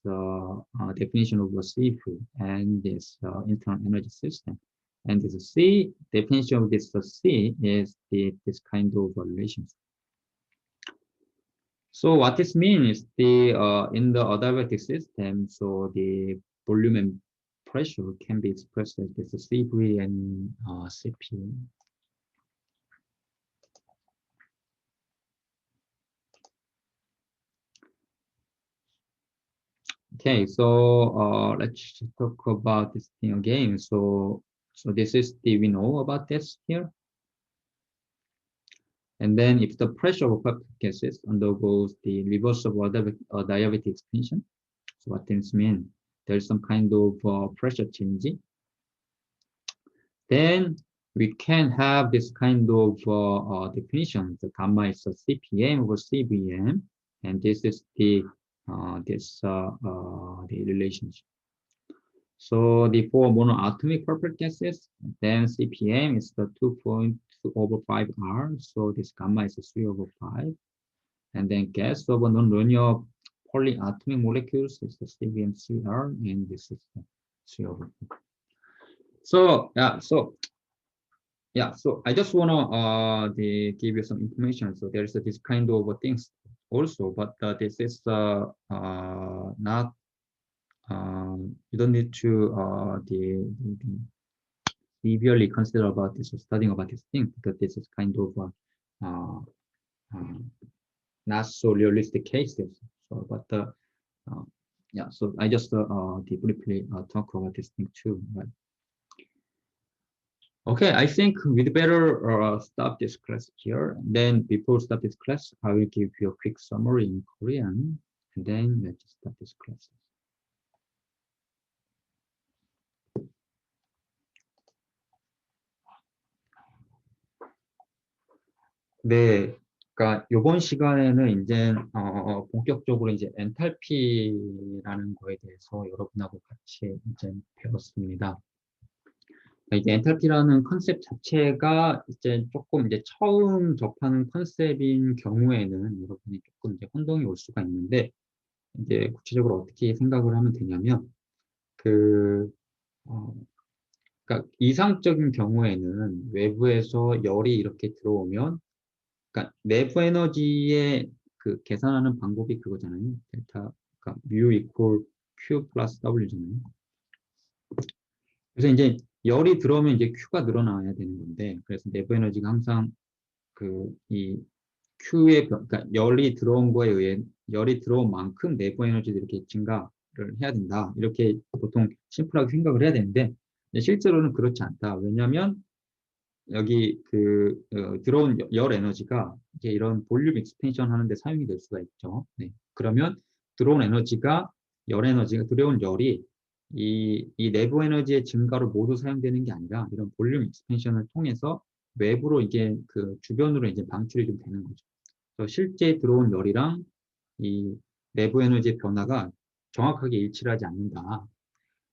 definition of a C free and this internal energy system. And this C definition of this C is this kind of relationship. So what this means is in the adiabatic system, so the volume and pressure can be expressed as this CV and CP. Okay, so let's talk about this thing again. So this is we know about this here. And then if the pressure of perfect gases undergoes the reversible diabatic expansion, so what does this mean? There is some kind of pressure change. Then we can have this kind of definition. The gamma is a CPM over CBM, and this is the the relationship. So the for monoatomic perfect gases, then CPM is the 2.2 over 5 R. So this gamma is 3 over 5. And then gas over non-linear polyatomic molecules is the CBM 3R, and this is the 3 over 5. So so I just wanna give you some information. So there is this kind of things also, but this is not you don't need to severely consider about this or studying about this thing because this is kind of uh, not so realistic cases. So, but yeah, so I just briefly talk about this thing too. Right? Okay, I think we'd better stop this class here. Then before start this class, I will give you a quick summary in Korean, and then let's start this class. 네, 그러니까 이번 시간에는 이제 본격적으로 이제 엔탈피라는 거에 대해서 여러분하고 같이 이제 배웠습니다. 그러니까 이제 엔탈피라는 컨셉 자체가 이제 조금 이제 처음 접하는 컨셉인 경우에는 여러분이 조금 이제 혼동이 올 수가 있는데, 이제 구체적으로 어떻게 생각을 하면 되냐면, 그 어, 그러니까 이상적인 경우에는 외부에서 열이 이렇게 들어오면, 그러니까 내부 에너지의 그 계산하는 방법이 그거잖아요. 델타, 그러니까 뮤 이퀄 Q 플러스 W잖아요. 그래서 이제 열이 들어오면 이제 Q가 늘어나야 되는 건데, 그래서 내부 에너지가 항상 그 이 Q의 그러니까 열이 들어온 거에 의해 열이 들어온 만큼 내부 에너지도 이렇게 증가를 해야 된다. 이렇게 보통 심플하게 생각을 해야 되는데, 실제로는 그렇지 않다. 왜냐하면 여기 들어온 열 에너지가 이제 이런 볼륨 익스펜션 하는데 사용이 될 수가 있죠. 네. 그러면 들어온 에너지가 열 에너지가 들어온 열이 이 내부 에너지의 증가로 모두 사용되는 게 아니라 이런 볼륨 익스펜션을 통해서 외부로 이게 그 주변으로 이제 방출이 좀 되는 거죠. 그래서 실제 들어온 열이랑 이 내부 에너지의 변화가 정확하게 일치를 하지 않는다.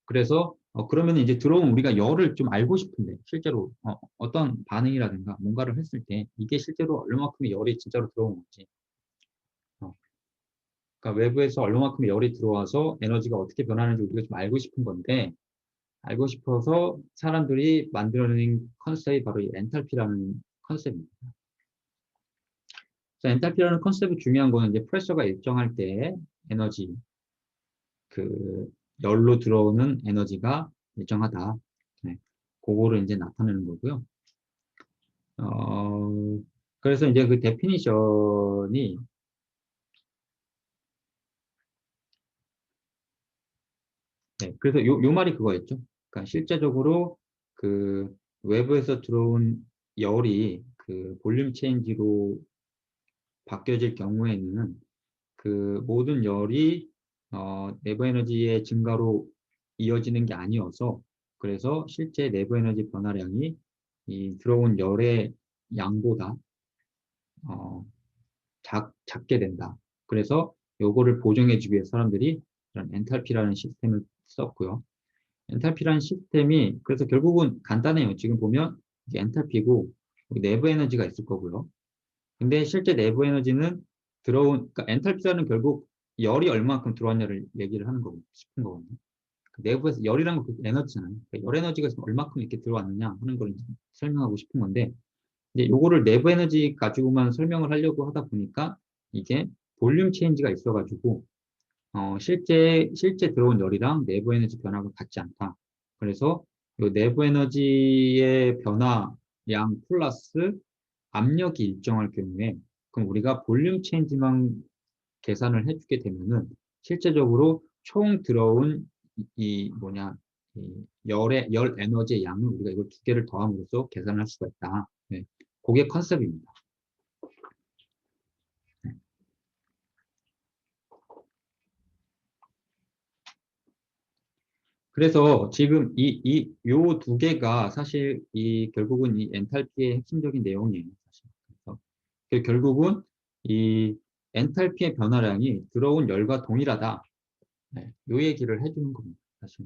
그래서 그러면 이제 들어온 우리가 열을 좀 알고 싶은데 실제로 어떤 반응이라든가 뭔가를 했을 때 이게 실제로 얼마만큼의 열이 진짜로 들어온 건지, 어, 그러니까 외부에서 얼마만큼의 열이 들어와서 에너지가 어떻게 변하는지 우리가 좀 알고 싶은 건데, 알고 싶어서 사람들이 만들어낸 컨셉이 바로 이 엔탈피라는 컨셉입니다. 그래서 엔탈피라는 컨셉이 중요한 거는 이제 프레셔가 일정할 때 에너지, 그 열로 들어오는 에너지가 일정하다. 네. 그거를 이제 나타내는 거고요. 어, 그래서 이제 그 데피니션이, 네, 그래서 요 말이 그거였죠. 그러니까 실제적으로 그 외부에서 들어온 열이 그 볼륨 체인지로 바뀌어질 경우에는 그 모든 열이 내부 에너지의 증가로 이어지는 게 아니어서, 그래서 실제 내부 에너지 변화량이 이 들어온 열의 양보다 어, 작게 된다. 그래서 요거를 보정해주기 위해 사람들이 이런 엔탈피라는 시스템을 썼고요. 엔탈피라는 시스템이 그래서 결국은 간단해요. 지금 보면 이게 엔탈피고 내부 에너지가 있을 거고요. 근데 실제 내부 에너지는 그러니까 엔탈피라는 결국 열이 얼마만큼 들어왔냐를 얘기를 하는 거고 싶은 거거든요. 그 내부에서 열이란 건 에너지잖아요. 그러니까 열 에너지가 얼마큼 이렇게 들어왔느냐 하는 걸 이제 설명하고 싶은 건데, 이제 요거를 내부 에너지 가지고만 설명을 하려고 하다 보니까 이게 볼륨 체인지가 있어가지고 실제 들어온 열이랑 내부 에너지 변화가 같지 않다. 그래서 요 내부 에너지의 변화량 플러스 압력이 일정할 경우에, 그럼 우리가 볼륨 체인지만 계산을 해주게 되면은 실제적으로 총 들어온 뭐냐 열 에너지의 양을 우리가 이걸 두 개를 더함으로써 계산할 수가 있다. 네. 그게 컨셉입니다. 네. 그래서 지금 요 두 개가 사실 결국은 이 엔탈피의 핵심적인 내용이에요. 사실. 그래서 결국은 이 엔탈피의 변화량이 들어온 열과 동일하다. 네. 요 얘기를 해주는 겁니다. 사실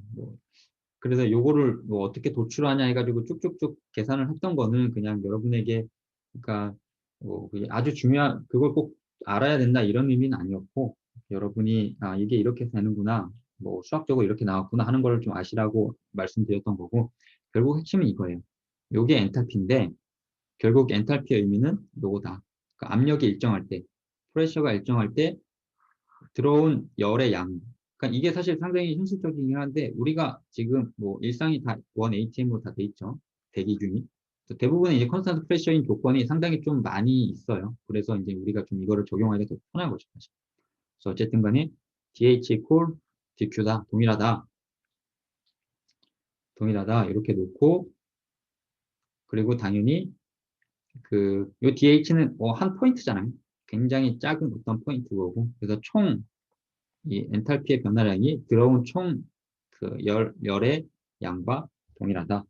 그래서 요거를 뭐 어떻게 도출하냐 해가지고 쭉쭉쭉 계산을 했던 거는 그냥 여러분에게, 그러니까 뭐 그게 아주 중요한 그걸 꼭 알아야 된다 이런 의미는 아니었고, 여러분이 이게 이렇게 되는구나, 뭐 수학적으로 이렇게 나왔구나 하는 걸 좀 아시라고 말씀드렸던 거고, 결국 핵심은 이거예요. 요게 엔탈피인데 결국 엔탈피의 의미는 요거다. 그러니까 압력이 일정할 때, 프레셔가 일정할 때 들어온 열의 양. 그러니까 이게 사실 상당히 현실적이긴 한데, 우리가 지금 뭐 일상이 다 원 ATM으로 다 돼 있죠. 대기중이. 대부분의 이제 컨스턴트 프레셔인 조건이 상당히 좀 많이 있어요. 그래서 이제 우리가 좀 이거를 적용하기가 더 편한 거죠. 사실. 그래서 어쨌든 간에 DH equal DQ다. 동일하다. 동일하다. 이렇게 놓고, 그리고 당연히 요 DH는 한 포인트잖아요. 굉장히 작은 어떤 포인트 거고. 그래서 총 이 엔탈피의 변화량이 들어온 총 그 열의 양과 동일하다.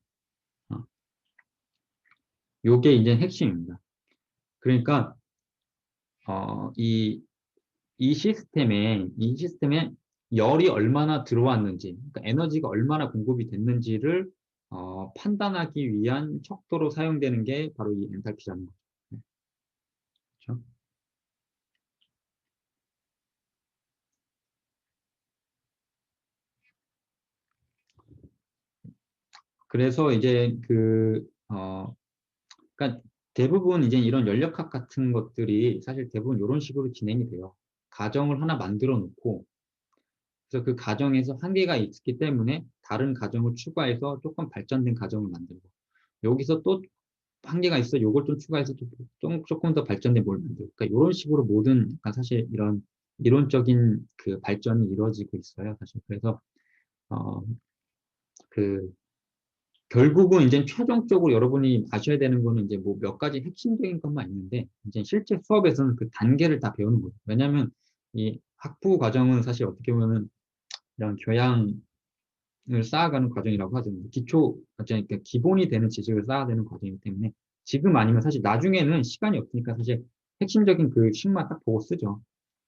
요게 이제 핵심입니다. 그러니까 이 시스템에 열이 얼마나 들어왔는지, 그러니까 에너지가 얼마나 공급이 됐는지를 판단하기 위한 척도로 사용되는 게 바로 이 엔탈피라는 거죠. 네, 그렇죠? 그래서 이제 그러니까 대부분 이제 이런 연력학 같은 것들이 사실 대부분 이런 식으로 진행이 돼요. 가정을 하나 만들어 놓고, 그래서 그 가정에서 한계가 있기 때문에 다른 가정을 추가해서 조금 발전된 가정을 만들고, 여기서 또 한계가 있어 요걸 좀 추가해서 조금 더 발전된 뭘 만들고, 그러니까 이런 식으로 모든 약간 사실 이런 이론적인 그 발전이 이루어지고 있어요. 사실 그래서 어, 그 결국은 이제 최종적으로 여러분이 아셔야 되는 거는 이제 뭐 몇 가지 핵심적인 것만 있는데, 이제 실제 수업에서는 그 단계를 다 배우는 거예요. 왜냐하면 이 학부 과정은 사실 어떻게 보면은 이런 교양을 쌓아가는 과정이라고 하죠. 그러니까 기본이 되는 지식을 쌓아야 되는 과정이기 때문에 지금 아니면 사실 나중에는 시간이 없으니까 사실 핵심적인 그 식만 딱 보고 쓰죠.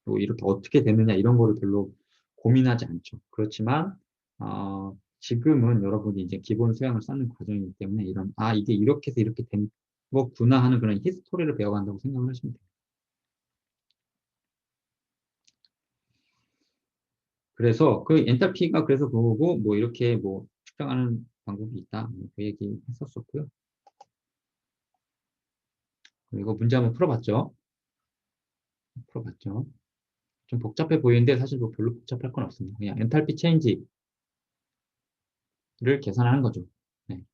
또 이렇게 어떻게 되느냐 이런 거를 별로 고민하지 않죠. 그렇지만 지금은 여러분이 이제 기본 소양을 쌓는 과정이기 때문에 이게 이렇게 해서 이렇게 된 거구나 하는 그런 히스토리를 배워간다고 생각을 하시면 돼요. 그래서 그 엔탈피가 그래서 그거고 뭐 이렇게 뭐 측정하는 방법이 있다. 뭐그 얘기 했었었고요. 그리고 문제 한번 풀어봤죠. 풀어봤죠. 좀 복잡해 보이는데 사실 뭐 별로 복잡할 건 없습니다. 그냥 엔탈피 체인지를 계산하는 거죠. 네.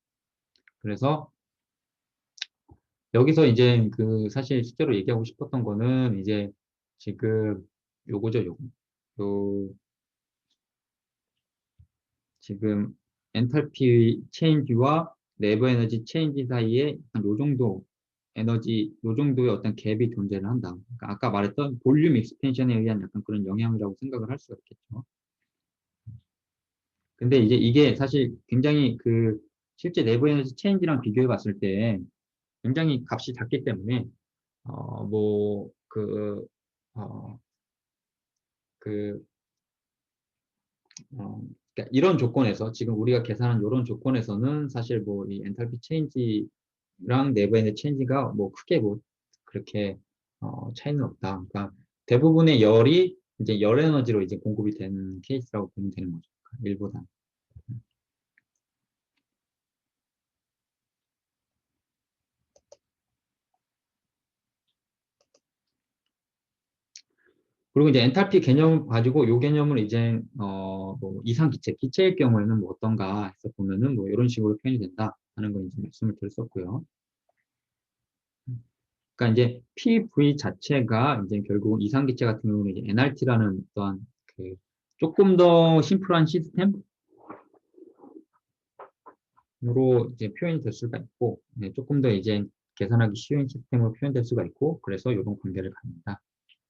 그래서 여기서 이제 그 사실 실제로 얘기하고 싶었던 거는 이제 지금 요거죠, 요거. 요 지금 엔탈피 체인지와 내부 에너지 체인지 사이에 요 정도 요 정도의 어떤 갭이 존재를 한다. 그러니까 아까 말했던 볼륨 익스텐션에 의한 약간 그런 영향이라고 생각을 할 수가 있겠죠. 근데 이제 이게 사실 굉장히 그 실제 내부 에너지 체인지랑 비교해 봤을 때 굉장히 값이 작기 때문에 뭐 어, 그 그러니까 이런 조건에서 지금 우리가 계산한 이런 조건에서는 사실 뭐 이 엔탈피 체인지랑 내부 에너지 체인지가 뭐 크게 뭐 그렇게 차이는 없다. 그러니까 대부분의 열이 이제 열 에너지로 이제 공급이 되는 케이스라고 보면 되는 거죠. 그러니까 일보다. 그리고 이제 엔탈피 개념 가지고 요 개념을 이제 뭐 이상 기체일 경우에는 뭐 어떤가 해서 보면은 뭐 이런 식으로 표현이 된다 하는 거 이제 말씀을 드렸었고요. 그러니까 이제 PV 자체가 이제 결국 이상기체 같은 경우는 이제 NRT라는 어떤 그 조금 더 심플한 시스템으로 이제 표현이 될 수가 있고, 네, 조금 더 이제 계산하기 쉬운 시스템으로 표현될 수가 있고, 그래서 이런 관계를 갖는다.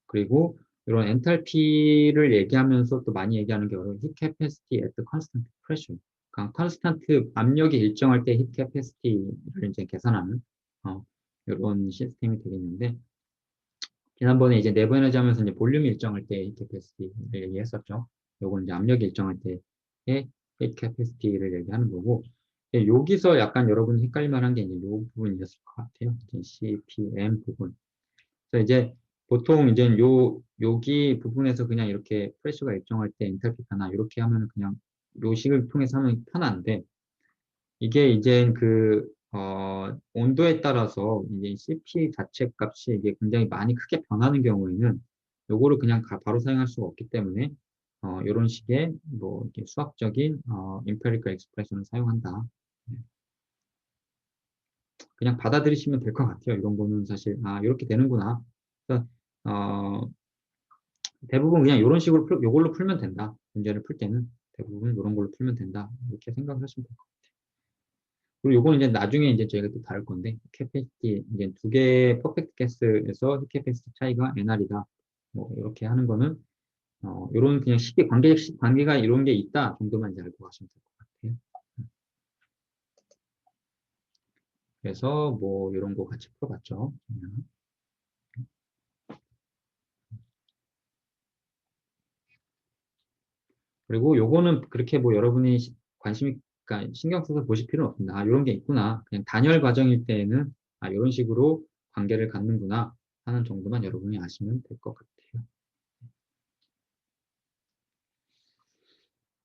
그리고 이런 엔탈피를 얘기하면서 또 많이 얘기하는 게 heat capacity at constant pressure. 그러니까 컨스탄트 압력이 일정할 때 heat capacity를 이제 계산하는 이런 시스템이 되겠는데, 지난번에 이제 내부 에너지 하면서 이제 볼륨이 일정할 때 heat capacity를 얘기했었죠. 요거는 이제 압력이 일정할 때의 heat capacity를 얘기하는 거고, 여기서 약간 여러분이 헷갈릴 만한 게 이제 요 부분이었을 것 같아요. 이제 CPM 부분. 그래서 이제 보통 이제 여기 부분에서 그냥 이렇게 프레셔가 일정할 때 엔탈피 변화 이렇게 하면 그냥 요 식을 통해서 하면 편한데, 이게 이제 온도에 따라서 이제 CP 자체 값이 이게 굉장히 많이 크게 변하는 경우에는 요거를 그냥 바로 사용할 수가 없기 때문에 이런 식의 뭐 이렇게 수학적인 empirical expression을 사용한다. 네. 그냥 받아들이시면 될 것 같아요. 이런 거는 사실 이렇게 되는구나. 그래서 대부분 그냥 이런 식으로 요걸로 풀면 된다. 문제를 풀 때는 대부분 이런 걸로 풀면 된다. 이렇게 생각하시면 될 것 같아요. 그리고 요거는 이제 나중에 이제 저희가 또 다룰 건데, 캐패시티 이제 두 개의 퍼펙트 가스에서 캐패시티 차이가 NR이다. 뭐 이렇게 하는 거는 요런 그냥 쉽게 관계가 이런 게 있다 정도만 이제 알고 가시면 될 것 같아요. 그래서 뭐 이런 거 같이 풀어봤죠. 그리고 요거는 그렇게 뭐 여러분이 관심이, 그러니까 신경 써서 보실 필요는 없습니다. 아, 요런 게 있구나. 그냥 단열 과정일 때에는 아, 요런 식으로 관계를 갖는구나 하는 정도만 여러분이 아시면 될 것 같아요.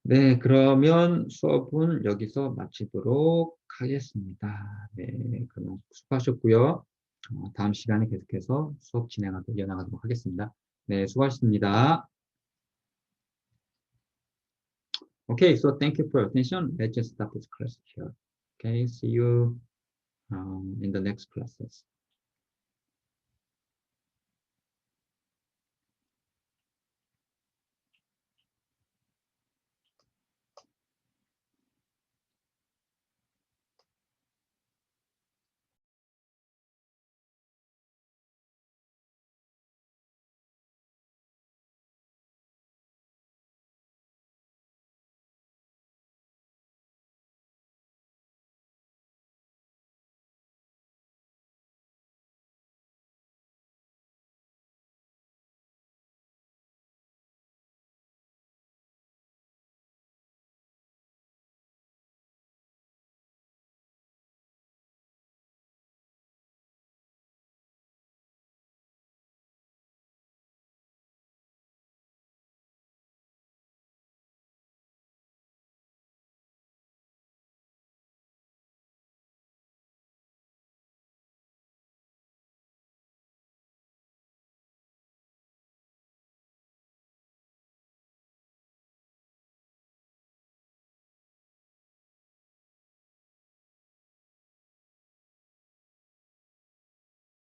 네, 그러면 수업은 여기서 마치도록 하겠습니다. 네, 그럼 수고하셨고요. 다음 시간에 계속해서 수업 이어나가도록 하겠습니다. 네, 수고하셨습니다. Okay, so thank you for your attention. Let's just stop this class here. Okay, see you in the next classes.